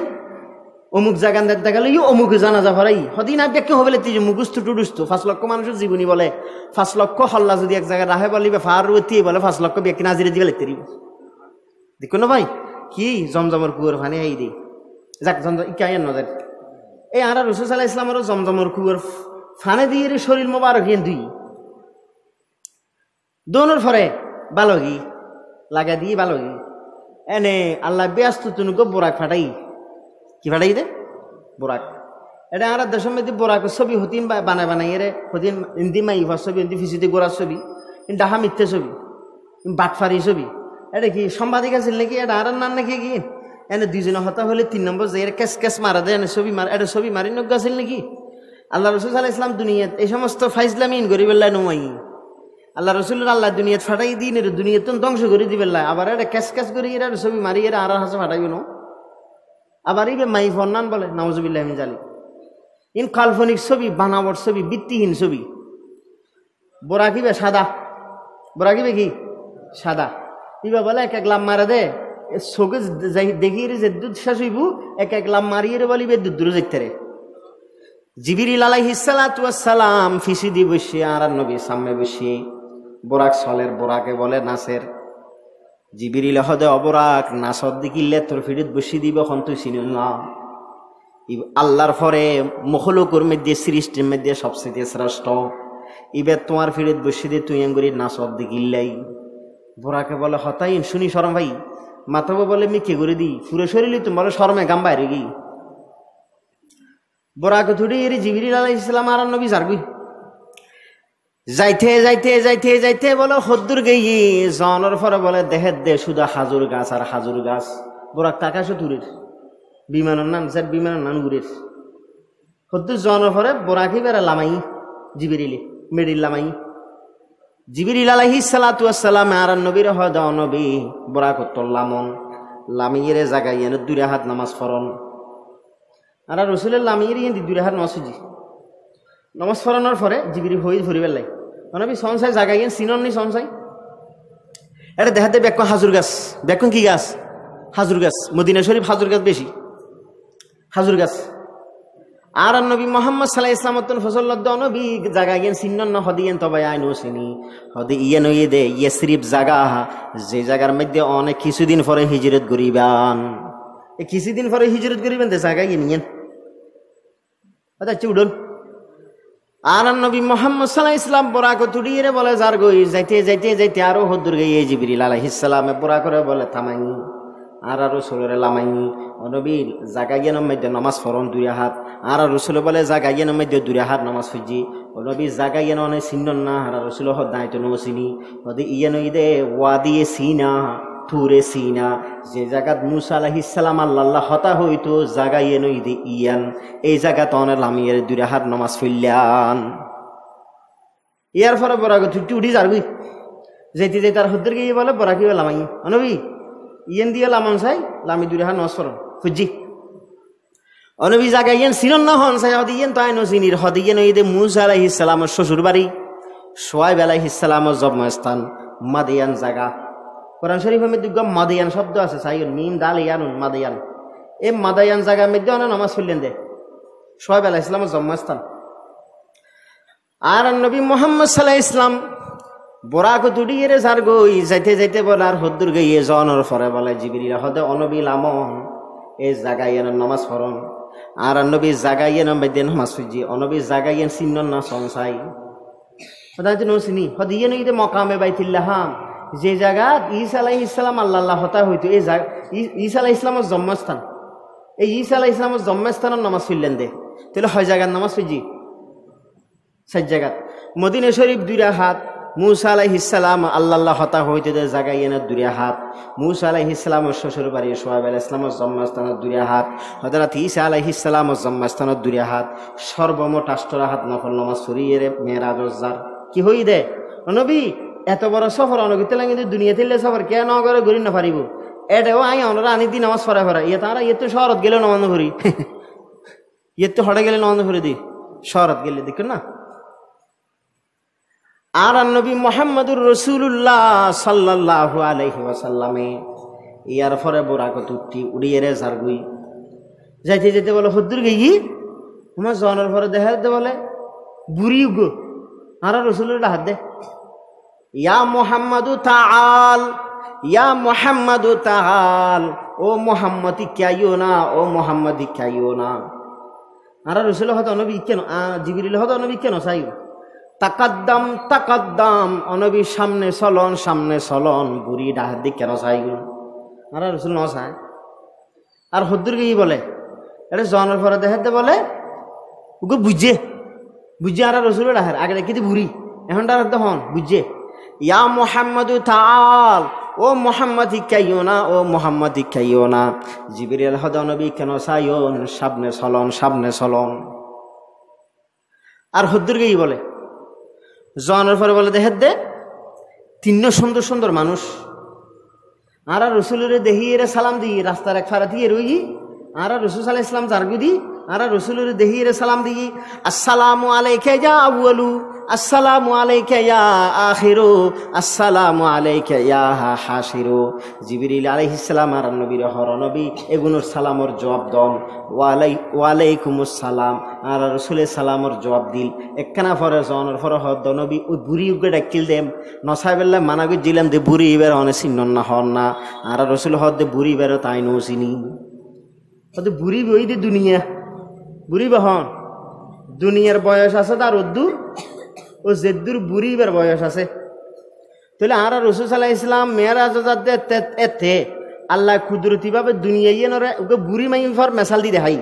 অমুক জায়গা দেখা গেল অমুক জানাজা ভরাই হদিন আর ব্যাখ্যা হবেলে তিজু মুখস্থ টুডুস্থ ৫ লক্ষ মানুষের জীবনী বলে ৫ লক্ষ হল্লা যদি এক জায়গায় রাহে বলিবে ফারুতি বলে ৫ লক্ষ ব্যক্তি নাজিরে দিবে লিখতে দিব দেখো না ভাই কি জমজমর কুয়ার ফানি এই দি যাক জমজম ইকাইন নজর এই আর রসুল সাল্লাল্লাহু আলাইহি ওয়াসাল্লামের জমজমর কুয়ার ফানে দিয়ে শরীর মোবারক হিন দুই দোনোর পরে বালগি লাগা দিয়ে বালগি এনে আল্লাহ ব্যস্ত তুনুকে বোরাক ফাটাই কি ফাটাই দে বোরাক এটা আর দেশের মধ্যে বোরাকের ছবি হতিন বানায় বানাই রে হতিন হিন্দি মাইফার ছবি হিন্দি ফিসিতে গোড়ার ছবি ডাহা মিথ্যে ছবি বাটফারি ছবি এটা কি সাংবাদিক আছিল নাকি এটা আর নাম নাকি কি এনে ২ জনে হতা হলে ৩ নম্বর যে কেস কেস মারা দেয় এনে ছবি মারা এটা ছবি মারি নজ্ঞ আছিল নাকি আল্লাহ রসুল সাল্লাল্লাহু আলাইহি ওয়াসাল্লাম দুনিয়াত এই সমস্ত ফাইজলামিন গরিবেল্লাহ নমাই আল্লাহ রসুল্লাহ আল্লাহ দুনিয়াত ফাটাই দিন এর দুনিয়াত ধ্বংস করে দিবেল্লাহ আবার এটা ক্যাশ ক্যাশ করে এর ছবি মারি এর আর হাসে ফাটাইব না আবার ইবে মাই ফন্নান বলে নাউজুবিল্লাহ মিন জালিক ইন কাল্পনিক ছবি বানাবট ছবি ভিত্তিহীন ছবি বোরা কিবে সাদা বোরা কিবে কি সাদা ইবা বলে এক লাম মারা দে চোখে দেখি যে দুধ শেষ হইব এক লাম মারিয়ে বলিবে দুধ দূরে যেতে রে জিবরিল আলাইহিস সালাতু ওয়াস সালাম ফিসি দি বসে আর নবী সামনে বসে বোরাক সলের বোরাকে বলে নাসের জিবরিল হদে অবরাক নাসর দিকিলে তোর ফিরিত বসি দিব এখন তুই চিনি না আল্লাহর পরে মখলুকের মধ্যে সৃষ্টির মধ্যে সবচেয়ে শ্রেষ্ঠ ইবে তোমার ফিরিত বসি দিয়ে তুই এঙ্গুরি নাসর দিকিল্লাই বোরাকে বলে হতাই শুনি শরম ভাই মাথাবো বলে মি কে করে দিই পুরো শরীরে তুমি বলে শরমে গাম বাইরে গি বোরাকে থুড়ি এর জিবরিল আলাইহিস সালাম আর নবী জারগুই যাইতে যাইতে যাইতে যাইতে বলে হদ্দুর গেই জনের পরে বলে দেহের দে শুধু হাজুর গাছ আর হাজুর গাছ বোরাক তাকাশো তুরের বিমানের নাম স্যার বিমানের নাম ঘুরের হদ্দুর জনের পরে বোরাকি বেড়া লামাই জিবরিলে মেডিল লামাই জিবরিল আলাইহিস সালাতু ওয়াস সালাম আর নবীর হদা নবী বোরাক তোল্লামন লামিয়েরে জাগাই এনে 2 হাত নামাজ পড়ন আর রসুলের লামিয়ের ইয়ে 2 হাত নামাজ সুজি নামাজ পড়ানোর পরে জিবরিল হই ধরিবার লাই নবী সংসাই জাগাই সিনন নি সংসাই এটা দেখাতে বেক হাজুর গাছ বেকন কি গাছ হাজুর গাছ মদিনা শরীফ হাজুর গাছ বেশি হাজুর গাছ আর নবী মুহাম্মদ সাল্লাল্লাহু আলাইহি ওয়াসাল্লাম ফসল্লাহ নবী জাগাই সিনন না হদিয়েন তবে আইনো সিনি হদি ইয়ে নই দে ইয়সরিফ জাগা যে জায়গার মধ্যে অনেক কিছুদিন পরে হিজরত করিবান এই কিছুদিন পরে হিজরত করিবেন দে জায়গায় নিয়েন আচ্ছা উডন আর নবী মুহাম্মদ সাল্লাল্লাহু আলাইহি ওয়াসাল্লাম বোরাক তুড়িয়ে বলে যার গই যাইতে যাইতে যাইতে আরো হদ্দুর গিয়ে জিবরিল আলাইহিস সালামে বোরা করে বলে থামাই আর রাসূলের লামাই নবী জাগাইয়ের মধ্যে নামাজ পড়ন 2 হাত আর রাসূল বলে জাগাইয়ের মধ্যে 2 হাত নামাজ পড়জি নবী জাগাইয়ের অনে সিনন না আর রাসূল হদায়ত নসিনি হদি ইয়ে নই দে ওয়াদিয়ে সিনা তুরে সিনা যে জায়গাত মুসা আলাইহিস সালাম আল্লাহ হতা হইতো জাগাইয়ে নই দে ইয়ান এই জায়গাত অনে লামিয়ের 2 হাত নামাজ পড়লান ইয়ার পরে বোরাক তুই উঠি যাবি যেতে যেতে তার হদ্দুর গিয়ে বলে বোরাকি লামাই নবী ইয়েন দিয়ে লামন চাই লামি 2 হাত নামাজ পড়ন ফুজি অনবী জাগাইয়েন সিনন না হন চাই হদিয়েন তাই নসিনির হদিয়েন ওই দে মুসা আলাইহিস সালামের শ্বশুর বাড়ি সোয়াইব আলাইহিস সালামের জন্মস্থান মাদিয়ান জায়গা কোরআন শরীফের মধ্যে মাদায়ান শব্দ আছে, সাইয়ুন মিম দাল ইয়ানুন মাদায়ান। এই মাদায়ান জায়গার মধ্যে অনেক নামাজ পড়লেন দে সোহাইব আলাইহিস সালামের জন্মস্থান। আর নবী মুহাম্মদ সাল্লাল্লাহু আলাইহি ওয়াসাল্লাম বোরাক দুড়িয়ে রে যার গই যাইতে যাইতে বলে আর হদ্দুর গইয়ে জনের পরে বলে জিবরিল হদে অনবী লামন এই জাগাইয়েন নামাজ পড়ন। আর নবী জাগাইয়েন বাইদে নামাজ পড়জি, অনবী জাগাইয়েন চিহ্ন না সংসাই হদাইতে নসিনি হদিয়ে নইতে মকামে বাইতুল্লাহ, যে জায়গা ঈসা আলাইহিস সালাম আল্লাহ হতা হইতো, এই ঈসা আলাইহিস সালামের জন্মস্থান, এই ঈসা আলাইহিস সালামের জন্মস্থানের নামাজ পড়লেন দে। তাহলে হয় জায়গার নামাজ পড়জি 4 জায়গা। মদিনা শরীফ 2 রাকাত, মুসা আলাইহিস সালাম আল্লাহ হতা হইতে দে জাগাইয়েন 2 রাকাত, মুসা আলাইহিস সালামের শ্বশুর বাড়ি সোহাইব আলাইহিস সালামের জন্মস্থানের 2 রাকাত, হযরত ঈসা আলাইহিস সালামের জন্মস্থানের 2 রাকাত, সর্বমোট 8 রাকাত নফল নামাজ পড়িয়ে মেরাজের যার কি হই দে। নবী এত বড় সফর অনুগিতে লাগে কিন্তু দুনিয়াতে সফর কে ন করে ঘুরি না পারিব, এটাও আই আমরা আনি দিন নামাজ পড়া ফরা ইয়ে তারা ইয়ে তো শহরত গেলে নমাজ করি, ইয়ে তো হড়ে গেলে নমাজ করে দি শহরত গেলে দেখ না। আর নবী মুহাম্মদুর রাসূলুল্লাহ সাল্লাল্লাহু আলাইহি ওয়াসাল্লামে ইয়ার পরে বোরাকত উড়িয়ে রে জারগুই যাইতে যেতে বলে হদ্দুর গেই আমার জনের পরে দেখা যেতে বলে বুড়ি গো আর রসুলের হাত দে ইয়া মুহাম্মাদু তাআল, ইয়া মুহাম্মাদু তাআল, ও মুহাম্মদি কাইও না, ও মুহাম্মদি কাইও না। আর রসুল হত নবী কেন জিবরিল হত নবী কেন চাই তাকাদ্দাম তাকাদ্দাম, অনবী সামনে চলন সামনে চলন, বুড়ি ডাহাত দি কেন চাই আর রসুল ন চায়। আর হদ্দুর গিয়ে বলে এটা জনের পরে দেখাতে বলে ওকে বুঝে বুঝে আর রসুলের ডাহার আগে রেখে বুড়ি এখন ডাহার হন বুঝে ইয়া মুহাম্মাদু তাআল, ও মুহাম্মদ কাইও না, ও মুহাম্মদ কাইও না। জিবরিল হদ নবী কেন চাইন সামনে চলন সামনে চলন। আর হদ্দুর গিয়ে বলে জনের পরে বলে দেখাত দে 3 সুন্দর সুন্দর মানুষ আর রসুলের দেহিয়ে সালাম দিয়ে রাস্তার এক ফারা দিয়ে রই আর রসুল সাল্লাল্লাহু আলাইহি ওয়াসাল্লাম জারগুদি আর রসুলের দেহিয়ে সালাম দিয়ে আসসালামু আলাইকা ইয়া আউয়ালু, আসসালামু আলাইকা ইয়া আখিরু, আসসালামু আলাইকা ইয়া হাসিরু। জিবরিল আলাইহিস সালাম আর নবীর হর নবী এগুনোর সালামর জবাব দম ওয়ালাইকুমুস সালাম আর রসুলের সালামর জবাব দিল। একখানা ফরে জনের ফরে হদ নবী ওই বুড়ি উগে ডাকিল দেম নসাইবেল্লা মানা দিলাম দে বুড়ি এবার অনেক চিহ্ন না হন না আর রসুল হদ দে বুড়ি বেরো তাই নো চিনি হতে বুড়ি বই দে দুনিয়া বুড়ি বহন দুনিয়ার বয়স আছে তার উদ্দুর ও জেদ্দুর বুড়ি বের বয়স আছে। তাহলে আর রসুল সাল্লাল্লাহু আলাইহি ওয়াসাল্লাম মেরাজ এতে আল্লাহ কুদরতি ভাবে দুনিয়ায় নরে ওকে বুড়ি মাই ফর মেসাল দি দেখাই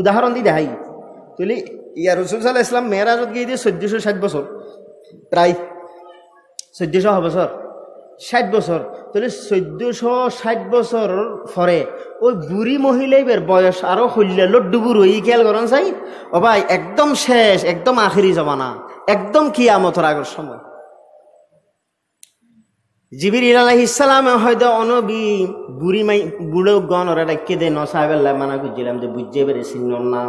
উদাহরণ দি দেখাই। তাহলে ইয়া রসুল সাল্লাল্লাহু আলাইহি ওয়াসাল্লাম মেরাজত গিয়ে দিয়ে 1460 বছর প্রায় 1400 বছর 60 বছর। তাহলে 1460 বছর পরে ওই বুড়ি মহিলাইবের বয়স আরো হইলে লড্ডুবুর হই খেয়াল করেন চাই ও ভাই একদম শেষ একদম আখিরি জমানা একদম কিয়ামতের আগের সময়। জিবরিল আলাইহিস সালাম হয়তো অনবী বুড়ি মাই বুড়ো গণ ওরা ডাকে দে নসাবেল্লা মানা গুজিলাম যে বুঝে বেড়ে চিহ্ন না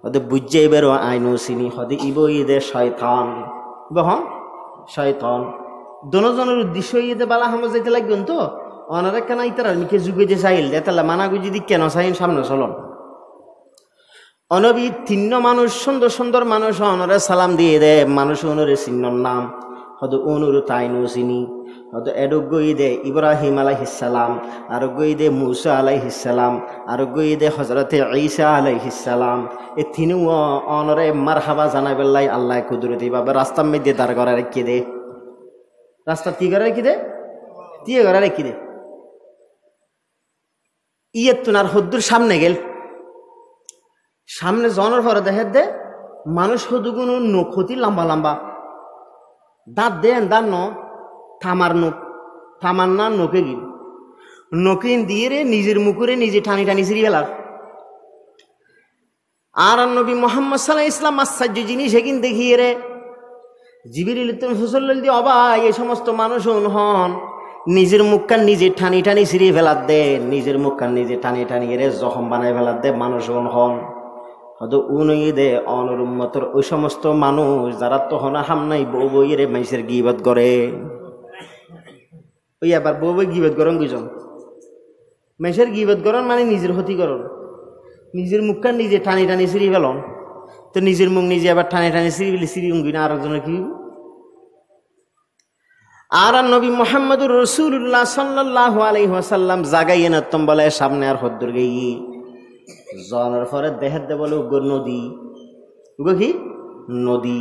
হতে বুঝে বেরো আইনো চিনি হতে ইবই দে শয়তান বহন শয়তান দনজনের উদ্দেশ্য ইয়েতে বালা হামা যাইতে লাগবেন তো অনারে কেন ইতারা মিকে যুগে যে চাইল দেতালা মানা গুজি দি কেন চাইন সামনে চলন। অনবী 3 মানুষ সুন্দর সুন্দর মানুষ অনরে সালাম দিয়ে দে মানুষ অনরে চিহ্ন নাম হয়তো অনুরু তাইনো চিনি হয়তো এডগই দে ইব্রাহিম আলাইহিস সালাম আর গই দে মুসা আলাইহিস সালাম আর গই দে হযরতে ঈসা আলাইহিস সালাম। এ 3 অনরে মারহাবা জানাবেলাই আল্লাহ কুদরতি ভাবে রাস্তার মধ্যে দাঁড় করা রেখে দে রাস্তা কি করে রেখে দে দিয়ে করে রেখে দে ইয়ে তুনার হদ্দুর সামনে গেল সামনে জনের পরে দেখে দে মানুষ হদুগুন নখতি লম্বা লম্বা দাঁত দেন দাঁত ন থামার নখ থামার না নখে গিল নকিন দিয়ে রে নিজের মুখরে নিজে টানি টানি সিঁড়ি ফেলার। আর নবী মুহাম্মদ সাল্লাল্লাহু আলাইহি ওয়াসাল্লাম আশ্চর্য জিনিস সেদিন দেখিয়ে রে জিবরিল হুজুল্লাহ দিয়ে অবাক এই সমস্ত মানুষ হন নিজের মুখকান নিজে টানি টানি সিঁড়ি ফেলার দে নিজের মুখকান নিজে টানি টানি রে জখম বানাই ফেলার দে মানুষ হন হয়তো উনই দে অনুরুম্মতর ওই সমস্ত মানুষ যারা তখন হাম নাই বউ বইরে মাইসের গিবত করে ওই আবার বউ বই গিবত গরম গুজন মেসের গিবত গরম মানে নিজের ক্ষতিকরণ, নিজের মুখটা নিজে টানি টানি সিঁড়ি ফেলন, তো নিজের মুখ নিজে আবার টানি টানি সিঁড়ি ফেলে সিঁড়ি উঙ্গি না আরেকজনের কি। আর নবী মুহাম্মদুর রাসূলুল্লাহ সাল্লাল্লাহু আলাইহি ওয়াসাল্লাম জাগাইয়ে নতম বলে সামনে আর হদ্দুর গেই জনের পরে দেহের দে বলে উগ্র নদী, উগো কি নদী,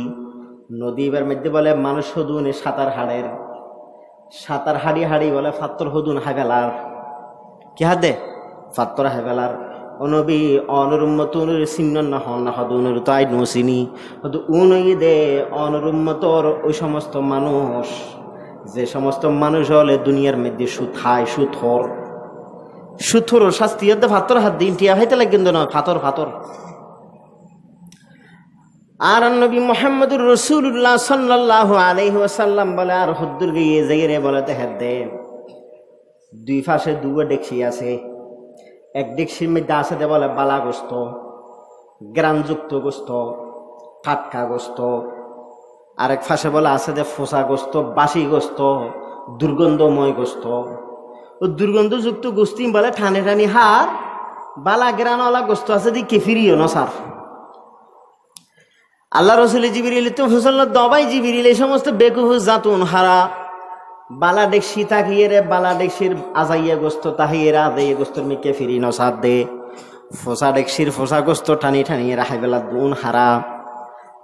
নদী এবার মধ্যে বলে মানুষ হদুন সাঁতার হাড়ের, সাঁতার হাড়ি হাড়ি বলে ফাত্তর হদুন হাইবেলার, কি হাত দে ফাত্তর হাইবেলার। অনবী অনরুম্মত চিহ্ন না হন না হদুনের তো আই নচিনি হয়তো উনই দে অনরুম্মতর ওই সমস্ত মানুষ, যে সমস্ত মানুষ হলে দুনিয়ার মধ্যে সুথায় সুথর, সুথর শাস্তি হতে ফাতর হাত দিন টিয়া হাইতে লাগেন না ফাতর ফাতর। আর নবী মুহাম্মদুর রাসূলুল্লাহ সাল্লাল্লাহু আলাইহি ওয়াসাল্লাম বলে আর হদ্দুর গিয়ে যাইরে বলে দেখার দে দুই পাশে দুটো ডেকসি আছে, এক ডেকসির মধ্যে আছে দে বলে বালা গোস্ত, গ্রানযুক্ত গোস্ত, টাটকা গোস্ত, আরেক ফাঁসে বলে আছে যে ফোসা গোস্ত, বাসি গোস্ত, দুর্গন্ধময় গোস্ত। ও দুর্গন্ধযুক্ত গোস্তি বলে ঠানে টানি হার, বালা গ্রানওয়ালা গোস্ত আছে দি কেফিরিও ন সার। আল্লাহ রসুল জিবরিল তো ফসল দবাই জিবরিল এই সমস্ত বেকুফ জাতুন হারা বালা ডেকসি তাকিয়ে রে বালা ডেকসির আজাইয়া গোস্ত তাহিয়ে রে আজাইয়া গোস্তর মি কেফিরি ন সার দে, ফোসা ডেকসির ফোসা গোস্ত টানি টানিয়ে রাখাই বেলা দুন হারা।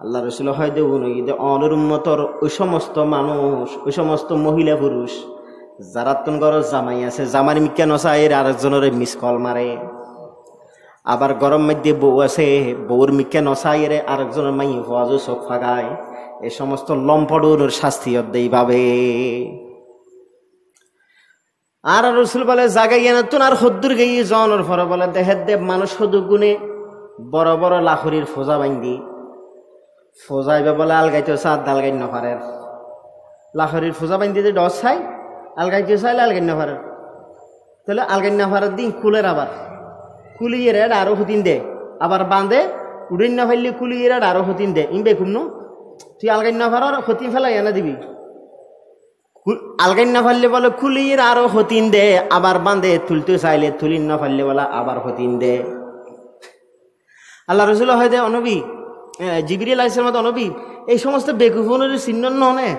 আল্লাহ রসুল হয় দেবুন অনুরুম্মতর ওই সমস্ত মানুষ, ওই সমস্ত মহিলা পুরুষ যারা তোন ঘর জামাই আছে, জামার মিকা নসায়ের আরেকজনের মিস কল মারে, আবার গরম মধ্যে বউ আছে, বউর মিকা নসায়ের আরেকজনের মাই হওয়াজও চোখ ফাগায়, এই সমস্ত লম্পডুর শাস্তি দেই ভাবে। আর রসুল বলে জাগাইয়া নতুন আর হদ্দুর গিয়ে জনের ফরে বলে দেহের দেব মানুষ হদু গুনে বড় বড় লাখরির ফোজা বান্ধি, ফোজাইবে বলে আলগাইতে চার আলগাই নফারের, লাখরির ফোজা বান্ধি যে ডস চাই আলগাইতে চাইলে আলগাই নফারের, তাহলে আলগাই নফারের দিন কুলের আবার কুলিয়ে রেড আরো হতিন দে, আবার বাঁধে উড়িন না ফেললি কুলিয়ে রেড আরো হতিন দে, ইম বেকুম নো তুই আলগাই নফার হতিন ফেলাই এনে দিবি, আলগাই না ফারলে বলে কুলিয়ে আরো হতিন দে, আবার বাঁধে তুলতে চাইলে তুলিন না ফারলে বলে আবার হতিন দে। আল্লাহ রসুল হয় দে অনবী জিবরিল আলাইহিস মত অনবী এই সমস্ত বেকুফনের চিহ্ন নে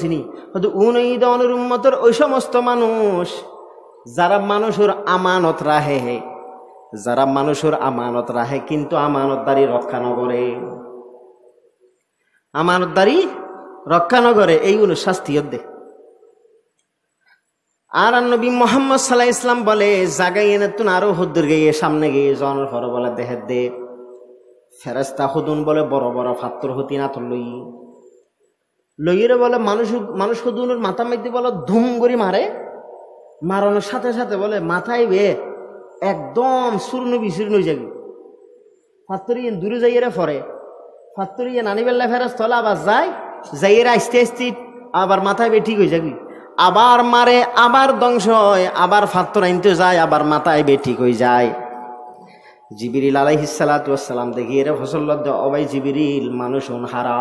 চিনি হয়তো উনঈদ অনুরুম্মতর ওই সমস্ত মানুষ যারা মানুষের আমানত রাহে, যারা মানুষের আমানত রাহে কিন্তু আমানতদারি রক্ষা নগরে, আমানতদারি রক্ষা নগরে এই শাস্তি দে। আর নবী মুহাম্মদ সাল্লাল্লাহু আলাইহি ওয়াসাল্লাম বলে জাগাইয়ে নতুন আরো হদ্দুর গিয়ে সামনে গিয়ে জনের ফর বলে দেহের দে ফেরেস্তা হুদুন বলে বড় বড় ফাত্তর হতি না তো লইরে বলে মানুষ হুদুনের মাথা মধ্যে বলে ধুম করে মারে, মারানোর সাথে সাথে বলে মাথায় বে একদম চূর্ণ বিচূর্ণ হয়ে যাবি, ফাত্তরি দূরে যাইয়ে ফরে, ফাত্তরি নানি বেল্লা ফেরাস তলা আবার যায় যাইয়ে আস্তে আস্তে আবার মাথায় বে ঠিক হয়ে যাবি, আবার মারে আবার ধ্বংস হয়, আবার ফাত্তর আনতে যায় আবার মাথায় বে ঠিক হয়ে যায়। জিবরিল আলাইহিস সালাতু ওয়াস সালাম দেখিয়ে রে ফসল অবাই জিবরিল মানুষ হারা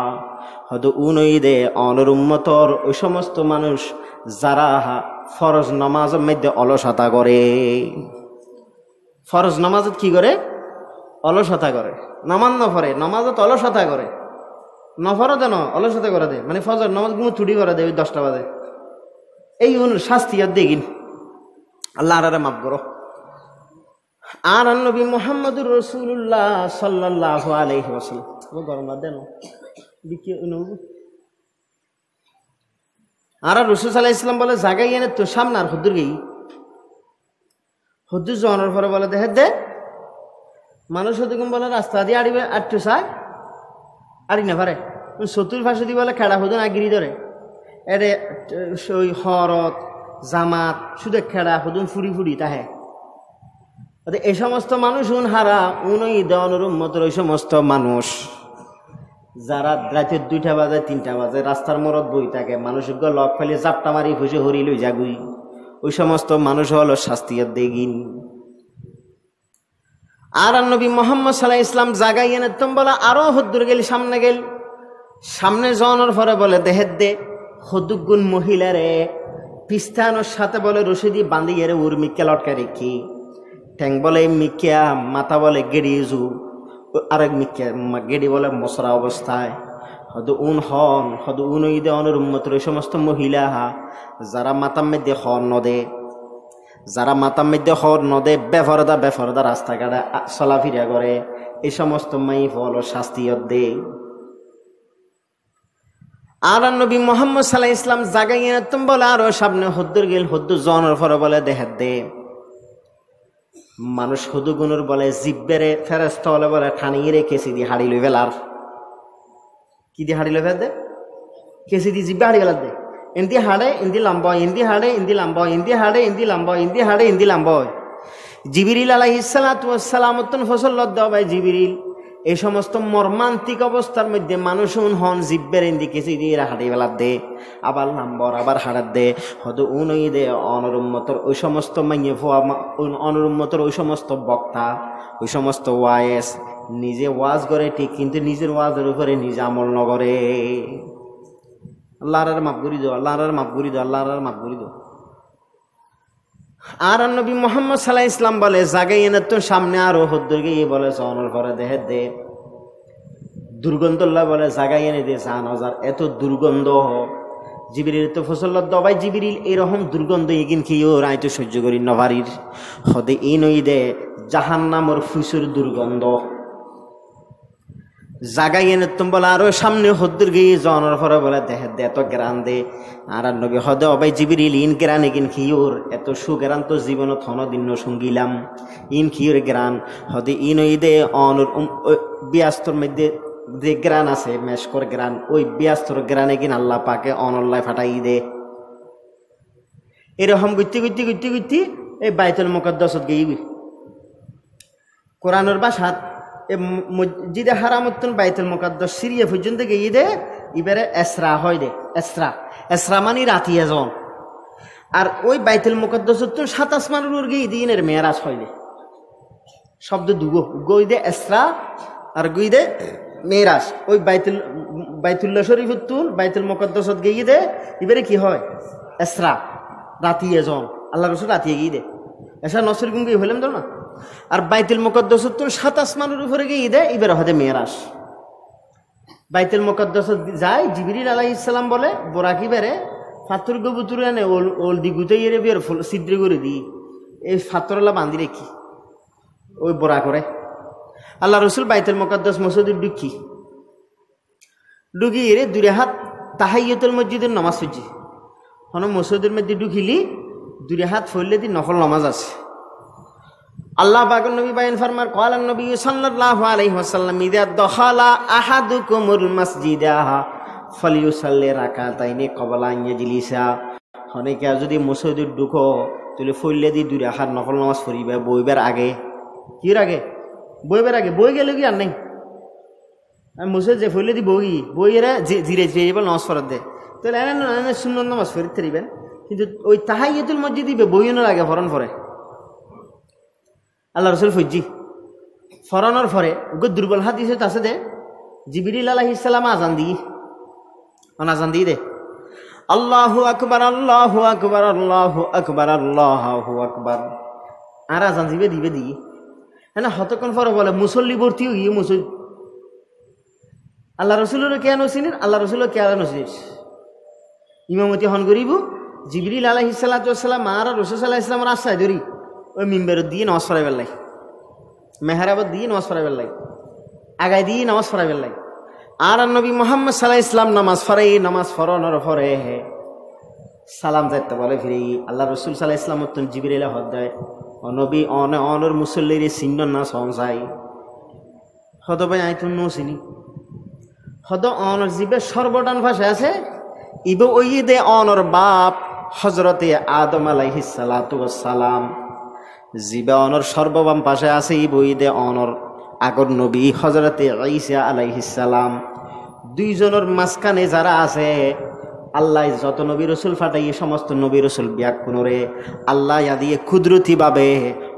হয়তো উনই দে অনর উম্মতর ওই সমস্ত মানুষ যারা ফরজ নামাজের মধ্যে অলসতা করে, ফরজ নামাজত কি করে অলসতা করে, নামান নফরে নামাজত অলসতা করে, নফরও দেন অলসতা করে দে মানে ফজর নামাজ গুলো ছুটি করে দে ওই 10টা বাজে, এই শাস্তি আর দেখিন আল্লাহ আরে মাফ করো। আর নবী মুহাম্মদুর রাসূলুল্লাহ সাল্লাল্লাহু আলাইহি ওয়াসাল্লাম গরম দেন আর রাসূল সাল্লাল্লাহু আলাইহি ওয়াসাল্লাম বলে জাগাই এনে তো সামনে আর হুদ্দুর গই হুদ্দুর জনের পরে বলে দেখে দে মানুষ হদিকম বলে রাস্তা দিয়ে আড়িবে আটটু চায় আড়ি না পারে চতুর ফাঁসে দিয়ে বলে খেড়া হুদুন আগিরি ধরে এরে ওই হরত জামাত শুধু খেড়া হুদুন ফুরি ফুরি তাহে এই সমস্ত মানুষ হারা উনই দেওয়ানোর উম্মতের ওই সমস্ত মানুষ যারা রাতে 2টা বাজে 3টা বাজে রাস্তার মোড়ত বই থাকে, মানুষের লক ফেলে চাপটা মারি ফুসে হরি লই যাগুই, ওই সমস্ত মানুষ হলো শাস্তির দেগিন। আর নবী মুহাম্মদ সাল্লাল্লাহু আলাইহি ওয়াসাল্লাম জাগাই এনে তুম বলে আরো হদ্দুর গেল সামনে গেল, সামনে যাওয়ানোর পরে বলে দেহের দে হদুগুন মহিলারে পিস্তানোর সাথে বলে রশিদি বাঁধি এর উর মিক্কে লটকা রেখি ঠ্যাং বলে মিক্কিয়া মাথা বলে গেড়ি জু আরেক মিক্কে গেড়ি বলে মশরা অবস্থায় হয়তো হয়তো উন ঈদে অনের উন্মতের ওই সমস্ত মহিলা যারা মাতার মধ্যে হর নদে বেফরদা রাস্তাঘাটে চলাফিরা করে এই সমস্ত মাই ফল শাস্তি দে। আর নবী মোহাম্মদ সাল্লাল্লাহু আলাইহি ওয়াসাল্লাম জাগাইয়া তুম বলে আরো সামনে হদ্দুর গেল হদ্দুর জনের পরে বলে দেখাত দে মানুষ হদু গুনুর বলে জিব্বেরে ফেরেশতা বলে ঠানিয়ে রে কেসি দি হাড়ি লই ফেলার কি দি হাড়ি লই ফেল দে কেসি দি জিব্বে হাড়ি ফেলার দে ইন্দি হাড়ে ইন্দি লম্ব ইন্দি হাড়ে ইন্দি লম্ব ইন্দি হাড়ে ইন্দি লম্ব ইন্দি হাড়ে ইন্দি লম্ব। জিবরিল আলাইহিস সালাতু ওয়াস সালাম তুন ফসলত দাও ভাই জিবরিল এই সমস্ত মর্মান্তিক অবস্থার মধ্যে মানুষ হন জিব্বের ইন্দি কেসি দিয়ে হাড়ি ফেলার দে আবার লম্বর আবার হাড়ার দে হয়তো উনই দে অনরুম্মতর ওই সমস্ত মাইয়ে ফোয়া অনরুম্মতর ওই সমস্ত বক্তা ওই সমস্ত ওয়াইস নিজে ওয়াজ করে ঠিক কিন্তু নিজের ওয়াজের উপরে নিজে আমল নগরে। আল্লাহর মাফ করি দাও আল্লাহর মাফ করি দাও আল্লাহর মাফ করি দাও। আর নবী মোহাম্মদ সাল্লাল্লাহু আলাইহি ওয়াসাল্লাম বলে জাগাই এনে তো সামনে আরো হদ্দুর গিয়ে বলে জনের পরে দেহে দে দুর্গন্ধল্লা বলে জাগাই এনে দে জান হাজার এত দুর্গন্ধ জিবরিল তো ফসলত দবাই জিবরিল এরকম দুর্গন্ধ এগিন কি ও রায় তো সহ্য করি নভারির হদে এই নই দে জাহান্নামর ফুসুর দুর্গন্ধ জাগাই এনে তুম বলে আরো সামনে হদ্দুর গিয়ে জনের পরে বলে দেহে দে এত গ্রান দে আর নবী হদে অবাই জিবরিল ইন গ্রান এগিন খিওর এত সুগ্রান তো জীবন থন দিন সঙ্গিলাম ইন খিওর গ্রান হদে ইন ওই দে অনর বিয়াস্তর মধ্যে যে গ্রান আছে মেশকর গ্রান ওই বিয়াস্তর গ্রানে কিন আল্লাহ পাকে অনল্লায় ফাটাই দে। এরকম গুত্তি এই বাইতুল মুকদ্দাসত গিয়ে কোরআনের বাসাত এ মসজিদে হারামতুন বাইতুল মুকদ্দাস সিরিয়া পর্যন্ত গিয়ে দে এবারে এসরা হয় দে এসরা মানে রাতি এজন আর ওই বাইতুল মুকদ্দাসত 7 আসমানের উপর গিয়ে দিনের মেরাজ হয় দে শব্দ দুগো গই দে এসরা আর গই দে মেরাজ ওই বাইতুল্লাহ শরীফতুন বাইতুল মুকদ্দাসত গিয়ে দে এবারে কি হয় এসরা রাতি এজন আল্লাহ রাসূল রাতি গিয়ে দে এসা নসর গুন গিয়ে হইলাম তো না আর বাইতুল মুকদ্দাসতুন 7 আসমানের উপরে গিয়ে দে এবারে হয় মেরাজ। বাইতুল মুকদ্দাসত যায় জিবরিল আলাইহিস সালাম বলে বোরাকি বেরে ফাতর গবুতুরে নে ওল দি গুতাই এর বের ফুল সিদ্রে করে দি এই ফাতরলা বাঁধি রেখি ওই বোরা করে আল্লাহ রসুল বাইতুল মুকদ্দাস মসজিদে ঢুকি রে দুরে হাত তাহাইয়াতুল মসজিদের নামাজ পড়ছি হন মসজিদের মধ্যে ঢুকিলি দুরে হাত ফইলে দি নফল নামাজ আছে। আল্লাহ পাকের নবী বায়ান ফরমার ক্বালান নবী সাল্লাল্লাহু আলাইহি ওয়াসাল্লাম ইযা দাখালা আহাদুকুমুল মাসজিদা ফালিয়ুসাল্লি রাকাতাইনি ক্বাবলা আন ইয়াজলিসা হনে কে যদি মসজিদে ঢুকো তাহলে ফইলে দি দুরে হাত নফল নামাজ পড়িবে বইবার আগে কি আগে বইবার আগে বই গেলে কি আর নাই আমি মুসে যে ফইলে দি বই এরা ধীরে ধীরে নামাজ পড়া দে তাহলে এনে সুন্নত নামাজ পড়তে দিবেন কিন্তু ওই তাহাইয়াতুল মসজিদ দিবে বইনের আগে ফরন পরে আল্লাহ রসুল ফজ্জি ফরানোর পরে ওকে দুর্বল হাত দিয়েছে তাছে দে জিবরিল আলাইহিস সালাম আজান দিয়ে দে আল্লাহু আকবার আল্লাহু আকবার আল্লাহু আকবার আল্লাহু আকবার আর আজান দিবে দিয়ে হ্যাঁ হতক্ষণ পরে বলে মুসল্লি ভর্তি গিয়ে মুসল্লি আল্লাহ রসুলের কেন চিনিস আল্লাহ রসুলের কেন চিনিস ইমামতি হন করিব জিবরিল আলাইহিস সালাতু ওয়াস সালাম আর রাসূল সাল্লাল্লাহু আলাইহি ওয়াসাল্লাম রাস্তায় ধরি ওই মিম্বারের দিয়ে নামাজ পড়াইবার লাই মেহরাবাদ দিয়ে নামাজ পড়াইবার লাই আগায় দিয়ে নামাজ পড়াইবার লাই আর নবী মুহাম্মদ সাল্লাল্লাহু আলাইহি ওয়াসাল্লাম নামাজ পড়ানোর পরে সালাম যাইতে বলে ফিরে আল্লাহ রসুল সাল্লাল্লাহু আলাইহি ওয়াসাল্লাম তখন জিবরিল হদ দেয় নবী অনর মুসল্লির চিহ্ন না সঞ্চাই হদ ভাই আই তুমি চিনি হদ অনর জিবে সর্বদান ভাষা আছে ইবে ওই দে অনর বাপ হজরতে আদম আলাইহিস সালাতু ওয়াস সালাম জিবে অনর সর্ববাম পাশে আছে ইবই দে অনর আগর নবী হজরতে ঈসা আলাইহিস সালাম দুইজনের মাঝখানে যারা আছে আল্লাহ যত নবী রসুল ফাটাই সমস্ত নবী রসুল ব্যাকুণরে আল্লাহ ইয়াদিয়ে কুদরতি ভাবে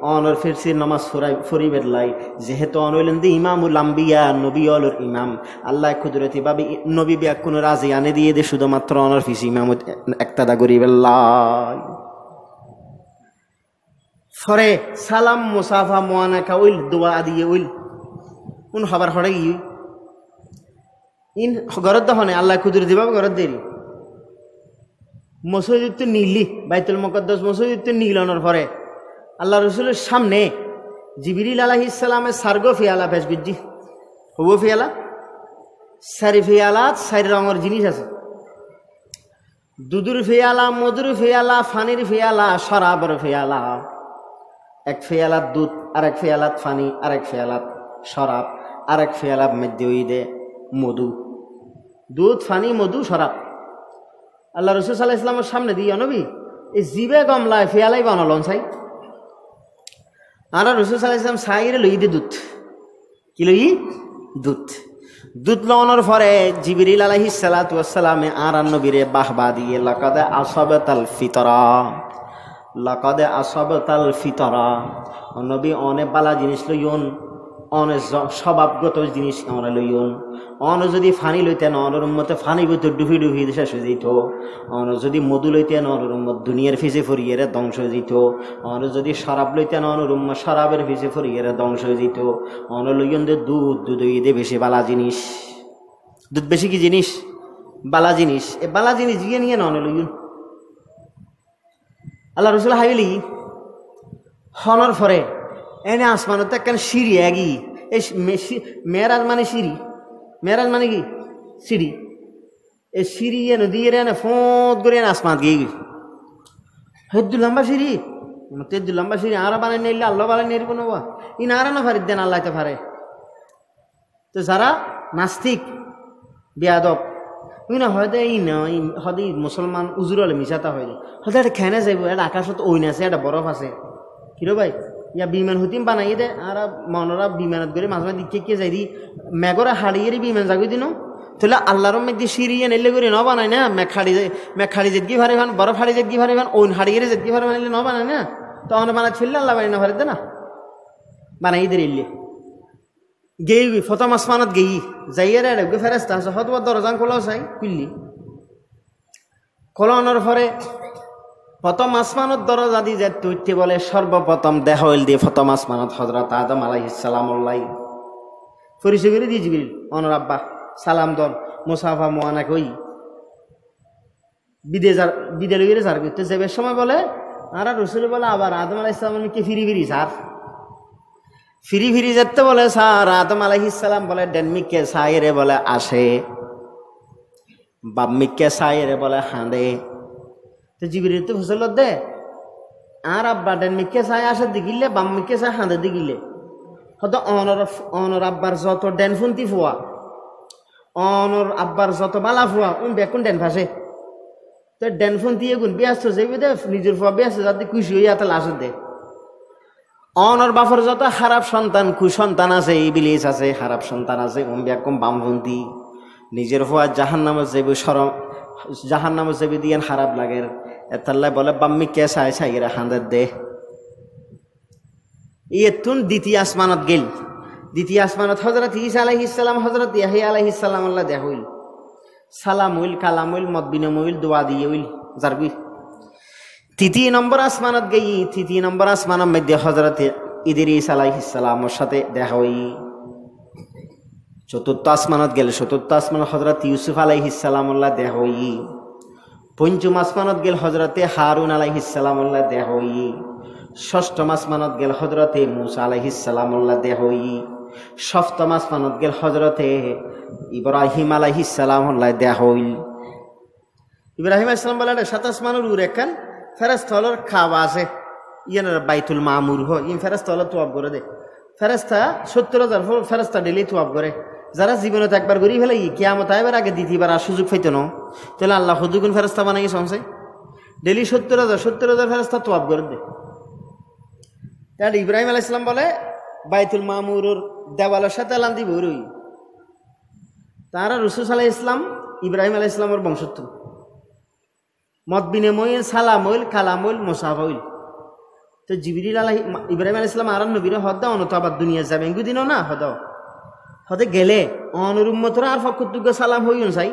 অনর ফিরসির নামাজ ফরিবের লাই যেহেতু অনইলেন দি ইমামুল আম্বিয়া নবী অলর ইমাম আল্লাহ কুদরতি ভাবে নবী ব্যাকুণ রাজি আনে দিয়ে দে শুধুমাত্র অনর ফিসি ইমাম একতাদা গরিবের লাই ফরে সালাম মুসাফা মোয়ানাকা উইল দোয়া দিয়ে উইল উন হবার হরে গিয়ে ইন গরদ দহনে আল্লাহ কুদরতি ভাবে গরদ দেরি মসজিদ তো নীলি বাইতুল মুকদ্দাস মসজিদ নীলনের পরে আল্লাহ রসুলের সামনে জিবরিল আলাইহিস সালামের সার্গ ফিয়ালা ভেজ বিজি হব ফিয়ালা সারি ফিয়ালাত চারি রঙের জিনিস আছে দুধুর ফিয়ালা মধুর ফিয়ালা ফানির ফিয়ালা শরাবর ফিয়ালা এক ফিয়ালাত দুধ আরেক ফিয়ালাত ফানি আরেক ফিয়ালাত শরাব আরেক ফিয়ালাত মধ্যে দে মধু দুধ ফানি মধু শরাব আল্লাহ রসুল সাল্লাহ ইসলামের সামনে দিয়ে নবী এই জিবে গমলায় ফিয়ালাই বানালন চাই আর রসুল সাল্লাহ ইসলাম সাইরে লই দে দুধ কি লই দুধ দুধ লওয়ানোর পরে জিবরিল আলাইহিস সালাতু ওয়াস সালামে আর নবীরে বাহবা দিয়ে লাকাদ আসাবাতাল ফিতরা নবী অনেক বালা জিনিস লইয়ন অনেক স্বভাবগত জিনিস আমরা লইয়ন অন যদি ফানি লইতেন অনর উম্মতে ফানি ভিতর ডুবি ডুবি শেষ হয়ে যেত অন যদি মধু লইতেন অনর উম্মত দুনিয়ার ফিসে ফরিয়ে ধ্বংস হয়ে যেত অন যদি শরাব লইতেন অনর উম্মত শরাবের ফিসে ফরিয়ে ধ্বংস হয়ে যেত অন লইয়ন দে দুধ দুধ দে বেশি বালা জিনিস দুধ বেশি কি জিনিস বালা জিনিস এ বালা জিনিস গিয়ে নিয়ে না অন লইয়ন আল্লাহ রসুল হাইলি হনর ফরে এনে আসমানত একখান সিঁড়ি এগি এই মেয়েরাজ মানে সিঁড়ি মেয়েরাজ মানে কি সিঁড়ি এই সিঁড়ি এনে দিয়ে এনে ফোঁত করে এনে আসমাত গিয়ে গি হেদ্দু লম্বা সিঁড়ি তেদ্দু লম্বা সিঁড়ি আরো বানাই নিলে আল্লাহ বানাই নিয়ে নেবা ইন আরো না ফারি দেন আল্লাহ তো ফারে তো যারা নাস্তিক বেয়াদব তুই না হয়তো এই না হয়তো মুসলমান উজুর হলে মিশাতা হয় হয়তো একটা খেনে যাইব একটা আকাশত ওইন আছে একটা বরফ আছে কিরো ভাই ইয়া বিমান হতিম বানাই দে আর মনরা বিমানত করে মাঝে মাঝে দিকে কে যাই দি মেঘরে হাড়িয়ে বিমান যাগুই দিন তাহলে আল্লাহর মেঘ দিয়ে সিঁড়িয়ে নেলে করে ন বানাই না মেঘ খাড়ি যেতকি ভারি ভান বরফ হাড়ি যেতকি ভারি ভান ওইন হাড়িয়ে যেতকি ভারি বানাইলে ন বানাই না তখন বানাই ছিল আল্লাহ বানাই না ভারি দে না বানাই দে ইল্লে গেই ফতম আসমানত গেই যাইয়ে রে ফেরেস্তা আছে হয়তো দরজান খোলাও চাই কুললি খোলানোর পরে প্রথম আসমানত দরজা দি যে তুইতে বলে সর্বপ্রথম দেহ হইল দিয়ে প্রথম আসমানত হযরত আদম আলাইহিস সালামুল্লাহ পরিচয় করে দিয়ে জিবরিল অনর আব্বা সালাম দন মুসাফা মোয়ানা কই বিদে লইরে যার করতে যাবে সময় বলে আর রসুল বলে আবার আদম আলাইহিস সালামকে ফিরি স্যার ফিরি যেতে বলে স্যার আদম আলাইহিস সালাম বলে ডেনমিককে সাইরে বলে আসে বাম্মিককে সাইরে বলে হাঁদে তো জিবরিল তো ফসল দে আর আব্বা ডেনমিককে সাই আসে দিগিলে বাম্মিককে সাই হাঁদে দিগিলে হয়তো অনর আব্বার যত ডেন ফুন্তি ফুয়া অনর আব্বার যত বালা ফুয়া বেকুন ডেন ফাঁসে তো ডেন ফুন্তি এগুন ব্যস্ত যাইবে দে নিজের ফুয়া ব্যস্ত যাতে খুশি হইয়া তাহলে আসে দে অনর বাফর যত খারাপ সন্তান কুসন্তান আছে ইবলিস আছে খারাপ সন্তান আছে বেকুম বামপন্থী নিজের ফুয়া জাহান্নামে যাইবে জাহান্নামে যাইবে দিয়ে খারাপ লাগে এতাল্লাই বলে বাম্মি কে চাই চাইরা হাঁদের দে ইয়েতুন দ্বিতীয় আসমানত গেল দ্বিতীয় আসমানত হযরত ঈসা আলাইহিস সালাম হযরত ইয়াহইয়া আলাইহিস সালাম আল্লাহ দেহ হইল সালাম হইল কালাম হইল মত বিনিময় হইল দোয়া দিয়ে হইল জারবি তৃতীয় নম্বর আসমানত গেই তৃতীয় নম্বর আসমানের মধ্যে হযরত ইদ্রিস আলাইহিস সালামের সাথে দেখা হই চতুর্থ আসমানত গেল চতুর্থ আসমানত হযরত ইউসুফ আলাইহিস সালাম আল্লাহ দেখা হই পঞ্চম আসমানত গেল হযরতে হারুন আলাইহিস সালাম আল্লাহ দেখা হই ষষ্ঠম আসমানত গেল হযরতে মূসা আলাইহিস সালাম আল্লাহ দেখা হই সপ্তম আসমানত গেল হযরতে ইব্রাহিম আলাইহিস সালাম আল্লাহ দেখা হইল ইব্রাহিম আলাইহিস সালাম বলে সাত আসমানের উপরে একখান ফেরেশতা হলর খাওয়া আছে ইয়ানের বাইতুল মামুর হ ইন ফেরেশতা হল তোয়াব করে দে ফেরেশতা 70,000 ফেরেশতা ডেলি তোয়াব করে যারা জীবনে একবার ঘুরি ফেলে কিয়ামত আইবার আগে দ্বিতীয়বার আর সুযোগ পাইতো না তাহলে আল্লাহ হুদুগুন ফেরেশতা বানাই সংসাই ডেলি 70,000 ফেরেশতা তোয়াব করে দে তাহলে ইব্রাহিম আলাইহিস সালাম বলে বাইতুল মামুরের দেওয়ালের সাথে লান দিব রই তারা রাসূল সাল্লাল্লাহু আলাইহি ওয়াসাল্লাম ইব্রাহিম আলাইহিস সালামের বংশোত্তর মত বিনিময় সালাম হইল কালাম হইল মুসাফা হইল। তো জিবরিল ইব্রাহিম আলাইহিস সালাম আর নবীর হদা অনত আবার দুনিয়া যাবে দিনও না হদ হদে গেলে অনুর উম্মতরা আর ফকুতুগ সালাম হইন চাই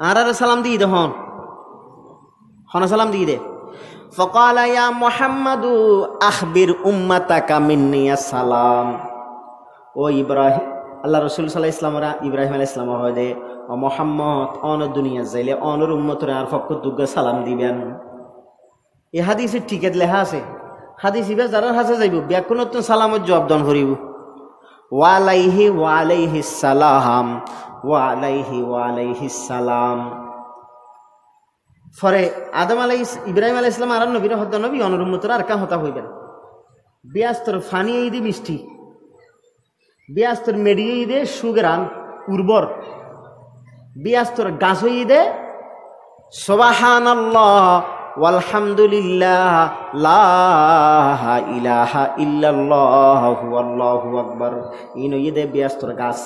আর সালাম দিয়ে দে হন সালাম দিয়ে দে। فقال يا محمد أخبر أمتك مني السلام। ও ইব্রাহিম আল্লাহ রসুল সাল্লাল্লাহু আলাইহি ওয়াসাল্লামরা ইব্রাহিম আলাইহিস সালাম হয় ও মুহাম্মদ অন দুনিয়া যাইলে অনুর উম্মতরা আর ফকুতুগ সালাম দিবেন। এই হাদিসে টিকেট লেখা আছে, হাদিস ইবে যারা হাসে যাইব ব্যাকুনত সালামত জবাব দান করিব ওয়ালাইহি ওয়ালাইহিস সালাম ওয়ালাইহি ওয়ালাইহিস সালাম। ফরে আদম ইব্রাহিম আলাইহিস সালাম আর নবীর হত্যা নবী অনুরুম্মতরা আর কা হতা হইবেন। বিয়াস্তর ফানি ঈদে মিষ্টি, বিয়াস্তর মেডি ঈদে সুগরান উর্বর, বিয়াস্তর গাছ ঈদে সুবহানাল্লাহ ওয়ালহামদুলিল্লাহ লা ইলাহা ইল্লাল্লাহু আল্লাহু আকবার। ইন ঈদে বিয়াস্তর গাছ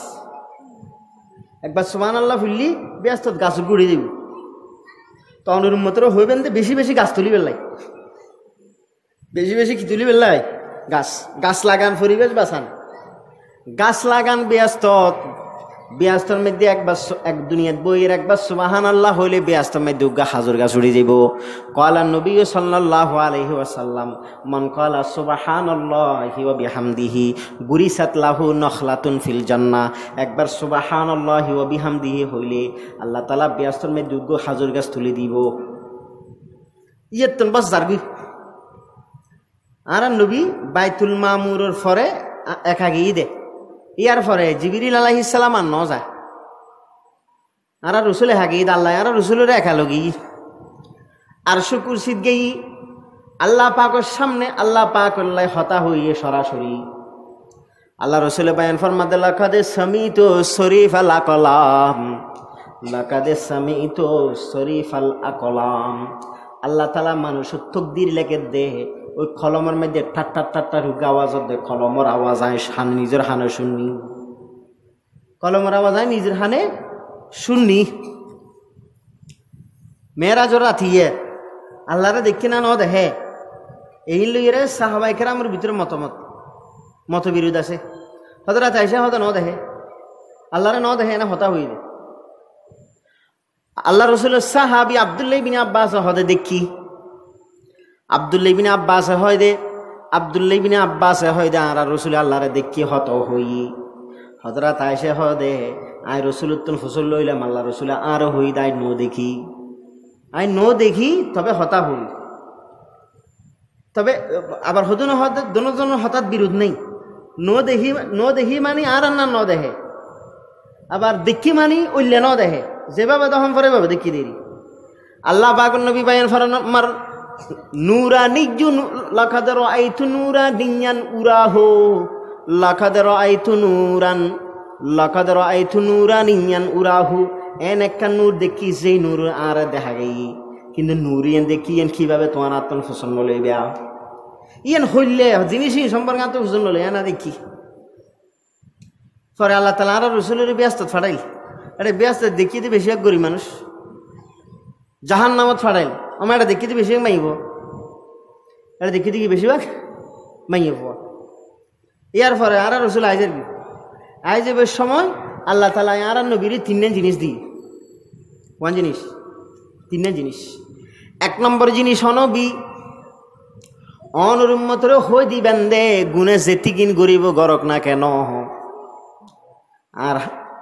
একবার সুবহানাল্লাহ ফুললি বিয়াস্তর গাছ গুড়ি দিব। তো অনুরুম্মতরা হইবেন যে বেশি বেশি গাছ তুলি বেলাই, বেশি বেশি কি তুলি বেলাই গাছ। গাছ লাগান পরিবেশ বাঁচান, গাছ লাগান ব্যস্তর মধ্যে একবার এক দুনিয়াত বইয়ের একবার সুবহানাল্লাহ হইলে ব্যস্তর মধ্যে উগা হাজর গাছ উড়ে যাইব। ক্বালা নবী সাল্লাল্লাহু আলাইহি ওয়াসাল্লাম মান ক্বালা সুবহানাল্লাহি ওয়া বিহামদিহি বুরিসাত লাহু নখলাতুন ফিল জান্নাহ। একবার সুবহানাল্লাহি ওয়া বিহামদিহি হইলে আল্লাহ তাআলা ব্যস্তর মধ্যে উগা হাজর গাছ তুলে দিব। ইয়েতন বাস জারবি আর নবী বাইতুল মামুরের পরে একাগি দে ইয়ার পরে জিবরিল আলাইহিস সালাম আর ন যায় আর রসুলে হাগি আল্লাহ আর রসুলের একালগি আর কুরসিত গেই আল্লাহ পাকের সামনে আল্লাহ পাক হতা হইয়ে সরাসরি আল্লাহ রসুলে বায়ান ফরমাতে লাকাদে সামিতু শরীফাল আকলাম, লাকাদে সামিতু শরীফাল আকলাম। আল্লাহ তাআলা মানুষের তকদির লেখে দে ওই কলমের মধ্যে ঠাট্টা ঠাট্টা রুগা আওয়াজ দে, কলমের আওয়াজ আয় নিজের হানে শুননি, কলমের আওয়াজ আয় নিজের হানে শুননি। মেয়েরাজর রাতিয়ে আল্লাহরে দেখি না ন দেখে এই লইরে সাহাবায়ে কেরামের ভিতরে মতবিরোধ আছে। হয়তো রাতে আইসা হয়তো ন দেখে আল্লাহরে ন দেখে না হতা হইলে আল্লাহ রসুলের সাহাবি আব্দুল্লাহ ইবনে আব্বাস হদে দেখি আব্দুল্লাহ ইবনে আব্বাস হয় দে আব্দুল্লাহ ইবনে আব্বাস হয় দে আর রসুল আল্লাহরে দেখি হত হই হজরত আয়েশা হয় দে আই রসুল উত্তম ফসল লইলাম আল্লাহ রসুল আর হই দাই নো দেখি আই নো দেখি তবে হতা হই। তবে আবার হতো না হতে দোনোজনের হঠাৎ বিরোধ নেই। নো দেখি মানে আর না ন দেখে, আবার দেখি মানি উল্লে ন দেখে, যেভাবে তখন পরে ভাবে দেখি দেরি। আল্লাহ পাক নবী বায়ান ফরমার নুরানিজ্জু লাকাদ রাআইতু নুরানিয়ান উরাহু লাকাদ রাআইতু নুরানিয়ান উরাহু। এন একটা নূর দেখি যেই নূর আর দেখা গেই, কিন্তু নূরিয়ান দেখি এন কিভাবে তোমার আত্ম পছন্দ লইবে ইয়ান হইলে জিনিসই সম্পর্কে আত্ম পছন্দ লই না দেখি। পরে আল্লাহ তাআলা আর রাসূলের ব্যস্ত ফাটাইল, আরে ব্যস্ত দেখিতে বেশি গরিব মানুষ জাহান্নামত ফাটাইল। আমার এটা দেখিতে বেশি মাইব, এটা দেখিতে কি বেশিরভাগ মাইব। ইয়ার পরে আর রসুল আইজেবের সময় আল্লাহ তাআলা আর নবীর তিনটা জিনিস দিই। কোন জিনিস? তিনটা জিনিস। এক নম্বর জিনিস নবী অনুরুম্মতরে হই দিবেন দে গুণে যেতিকিন গরিব গরক না কেন, আর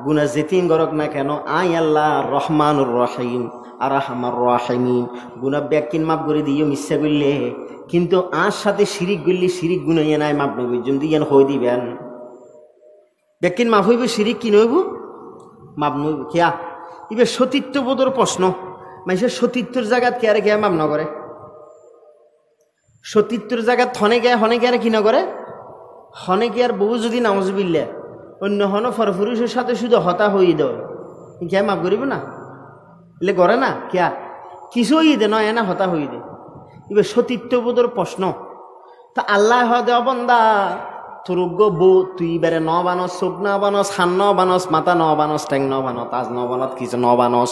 গুণা যেতিন গরক না কেন আই আল্লাহ রহমানুর রহিম আর রহমান রাহিমিন। গুণা ব্যাকিন মাপ করে দিও মিথ্যা করলে, কিন্তু আর সাথে শিরিক করলে শিরিক গুণ ইয়ে নাই মাপ নবী যদি ইয়ান হই দিবেন ব্যাকিন মাপ হইব, শিরিক কি নইব মাপ নইব। খেয়া ইবে সতীত্ববোধের প্রশ্ন, মানুষের সতীত্বর জায়গাত কে আরে খেয়া মাপ ন করে, সতীত্বর জায়গাত হনে গে কি না করে, হনে গে আর বহু যদি নামাজ বিললে অন্য হন ফরফুরুষের সাথে শুধু হতা হয়ে দেয় কে মাফ করিব না এলে করে না কেয়া কিছু হয়ে দে নয় না হতা হয়ে দে। এবার সতীত্ববোধের প্রশ্ন। তা আল্লাহ হদে অবন্দা তোর বউ তুই বেড়ে ন বানস, চোখ ন বানস, হান ন বানস, মাথা ন বানস, ঠ্যাং ন বানস, তাজ ন বানত, কিছু ন বানস,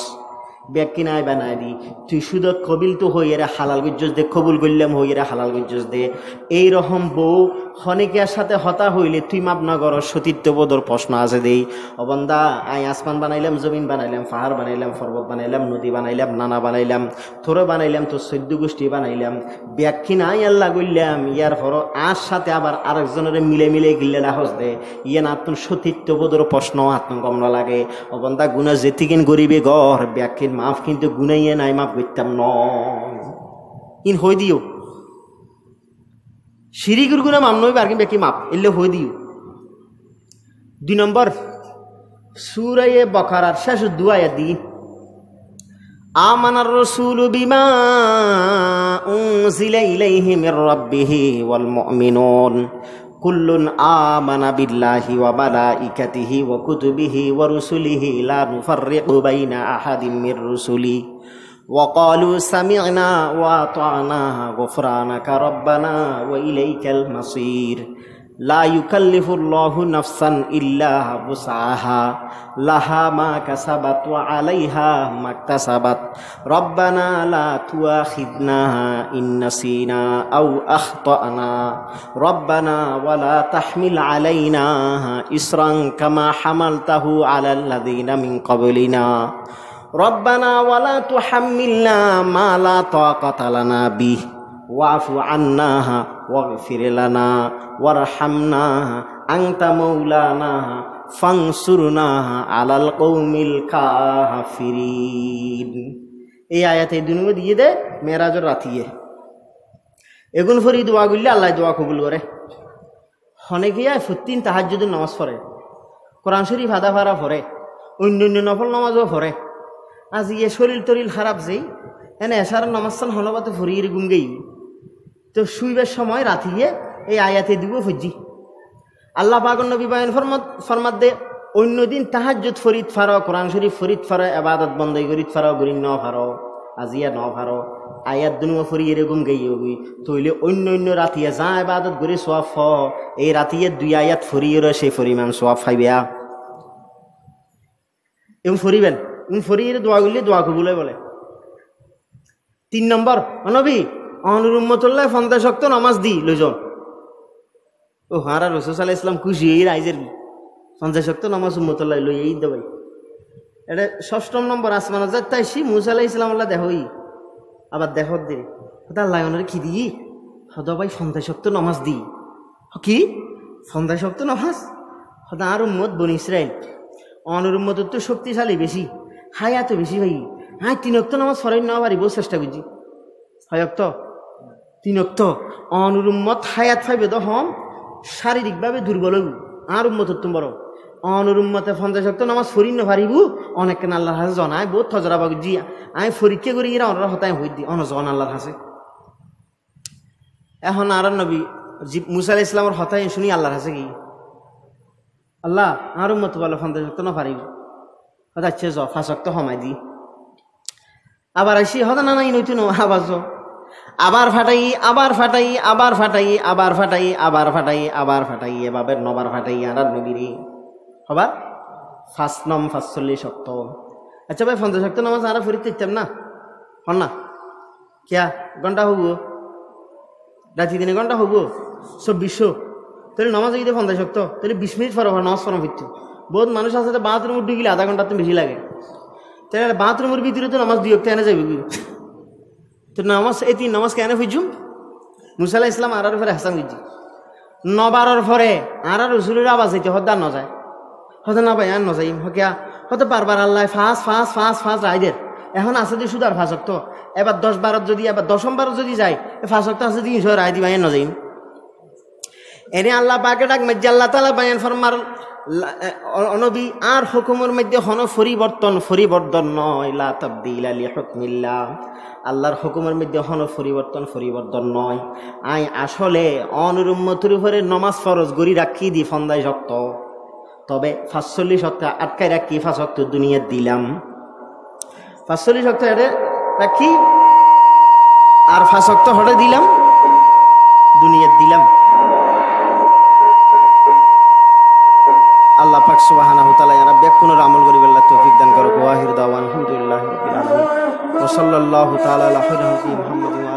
ব্যাকি নাই বানাই দি তুই সুদত কবিল তো হই এরা হালাল গুজ্জস দে, কবুল করলাম হই এরা হালাল গুজ্জস দে। এইরকম বউ হনিকের সাথে হতা হইলে তুই মাপ না করো, সতীত্ববোধর প্রশ্ন আছে দেই। অবন্দা আই আসমান বানাইলাম, জমিন বানাইলাম, পাহাড় বানাইলাম, পর্বত বানাইলাম, নদী বানাইলাম, নানা বানাইলাম, তোর বানাইলাম, তোর 14 গোষ্ঠী বানাইলাম, ব্যাকি নাই আল্লাহ করলাম। ইয়ার পর আর সাথে আবার আরেকজনের মিলে মিলে গিলে লাহস দে, ইয়ে না তোর সতীত্ববোধর প্রশ্ন আত্ম কম না লাগে। অবন্দা গুণা যেতিকিন গরিবে ঘর ব্যাকিন মাফ কিন্তু গুনাইয়ে নাই মাফ করতাম ন ইন হই দিও শিরিকুর গুণা মাম নইবে আর কি ব্যাকি মাপ এলে হই দিও। 2 নম্বর সূরা বাকারার শেষ দুআয়াত দি আমানার রাসূলু বিমা উনজিলা ইলাইহি মির রাব্বিহি ওয়াল মুমিনুন কুল্লুন আমানা বিল্লাহি ওয়া মালাইকাতিহি ওয়া কুতুবিহি ওয়া রুসুলিহি লা নুফাররিকু বাইনা আহাদিম মির রুসুলি ওয়া ক্বালু সামি'না ওয়া আতা'না গুফরানাকা রাব্বানা ওয়া ইলাইকাল মাসির লা ইউকাল্লিফুল্লাহু নাফসান ইল্লা বুসআহা লাহা মা কাসাবাত ওয়া আলাইহা মাকতাসাবাত রব্বানা লা তুআখিযনা ইন নাসিনা আও আখতানা রব্বানা ওয়া লা তাহমিল আলাইনা ইসরান কামা হামালতাহু আলাল লাযিনা মিন ক্বাবলিনা রব্বানা ওয়া লা তুহাম্মিলনা মা লা তাকাতা লানা বিহি ওয়াফু আন্না ওয়াগফির লানা ওয়ারহামনা আনতা মাওলানা ফানসুরনা আলাল কওমিল কাফিরিন। এই আয়াতে দুনিয়া দিয়ে দে মেরাজের রাতিয়ে এগুন ফরি দোয়া করলে আল্লাহ দোয়া কবুল করে। অনেকেই ফুত্তিন তাহাজ্জুদের নামাজ পড়ে, কোরআন শরীফ আদা ফারা পড়ে, অন্য অন্য নফল নামাজও পড়ে। আজ ইয়ে শরীর তরিল খারাপ যেই এনে এসার নামাজ হনবাতে ফরিয়ে গুম গেই তো শুইবার সময় রাতিয়ে এই আয়াতে দিব ফুজি আল্লাহ পাকের নবী বয়ান ফরমাত দে অন্য দিন তাহাজ্জুদ ফরিদ ফারো, কোরআন শরীফ ফরিদ ফারো, ইবাদত বন্দেগি করিত ফারো, গুরি ন ফারো, আজিয়া ন ফারো, আয়াত দুনুয়া ফরিয়ে গুম গেই হবি তইলে অন্য অন্য রাতিয়ে যা ইবাদত করি সওয়াব ফ এই রাতিয়ে 2 আয়াত ফরিয়ে সেই পরিমাণ সওয়াব পাইবা। এম ফরিবেন ফরিয়ে দোয়া করলে দোয়া কবুল হয় বলে। 3 নম্বর নবী অনুরুম্মতুল্লাহ 50 ওয়াক্ত নামাজ দি লইজন ও হারা রাসূল সাল্লাল্লাহু আলাইহি ওয়াসাল্লাম খুশি এই রাইজের 50 ওয়াক্ত নামাজ উম্মতুল্লাহ লই এই দবাই। এটা 6ম নম্বর আসমান যাইতাইছি মুসা আলাইহিস সালাম আল্লাহ দেখই আবার দেখত দে কথা আল্লাহ ওনারে কি দি হদ ভাই 50 ওয়াক্ত নামাজ দি কি 50 ওয়াক্ত নামাজ হদা আর উম্মত বনি ইসরাইল অনুরুম্মত তো শক্তিশালী বেশি হায়াত বেশি ভাই হ্যাঁ 3 ওয়াক্ত নামাজ পড়াই না পারিব চেষ্টা করছি 6 ওয়াক্ত 3 ওয়াক্ত অনুরুম্মত হায়াত পাইবে তো হম শারীরিকভাবে দুর্বল হইব আর উম্মত বড় অনুরুম্মতে 50 ওয়াক্ত নামাজ পড়ি না পারিব অনেক আল্লাহর কাছে জনায় বহুত থজরা বাগজি আমি পরীক্ষা করি এরা অনরা হতায় হই দি অনজন আল্লাহর কাছে। এখন আর নবী মুসা আলাইহিস সালামের হতায় শুনি আল্লাহর কাছে কি আল্লাহ আর উম্মত বলে 50 ওয়াক্ত না পারিব আচ্ছা জ 5 ওয়াক্ত সময় দি আবার আসি হতা না নাই নইতো আবার আবার ফাটাই আবার ফাটাই আবার ফাটাই আবার ফাটাই আবার ফাটাই আবার ফাটাই এভাবে 9বার ফাটাই আর নবীরে হবার 5 নম 45 ওয়াক্ত। আচ্ছা ভাই 50 ওয়াক্ত নামাজ আর ফরিতে ইতাম না হন না কিয়া ঘন্টা হব রাতি 3 ঘন্টা হব 2400 তাহলে নামাজ যদি 50 ওয়াক্ত তাহলে 20 মিনিট পর নামাজ পড়া হইতো। বহুত মানুষ আছে বাথরুমে ঢুকিলে আধা ঘন্টা তো বেশি লাগে তাহলে বাথরুমের ভিতরে তো নামাজ 2 ওয়াক্ত এনে যাবে তো নামাজ এই 3 নামাজ কেন হইজুম মুসা আলাইহিস সালাম আর ফেরে হাসান হইজি 9বারের পরে আর রাসূলের আওয়াজ হইতে হদা ন যায় হদা না ভাই আর ন যাই হকিয়া হতে বারবার আল্লাহ ফাঁস ফাঁস ফাঁস ফাঁস রাইদের এখন আছে যে শুধু আর 5 ওয়াক্ত এবার 10-12 যদি এবার 10ম যদি যায় 5 ওয়াক্ত আছে 300 রাই দিবা ন যাই এনে আল্লাহ পাকে ডাক মধ্যে আল্লাহ তাআলা বয়ান ফরমার নবী আর হুকুমের মধ্যে হন পরিবর্তন নয় লা তাবদীলা লি হুকমিল্লাহ আল্লাহর হুকুমের মধ্যে হন পরিবর্তন নয়। আই আসলে অনুরুম্মতের উপরে নামাজ ফরজ গরি রাখি দি 50 ওয়াক্ত তবে 45 ওয়াক্ত আটকাই রাখি 5 ওয়াক্ত দুনিয়া দিলাম 45 ওয়াক্ত এটা রাখি আর 5 ওয়াক্ত হটে দিলাম দুনিয়া দিলাম। আল্লাহ পাক সুবহানাহু ওয়া তাআলা ইয়ারা ব্যাকুনের আমল করিবেন আল্লাহ তৌফিক দান করুক। ওয়া আখিরু দাওয়ানা আলহামদুলিল্লাহি রাব্বিল আলামিন। সাল্লাল্লাহু তাআলা আলা মুহাম্মাদিন ওয়া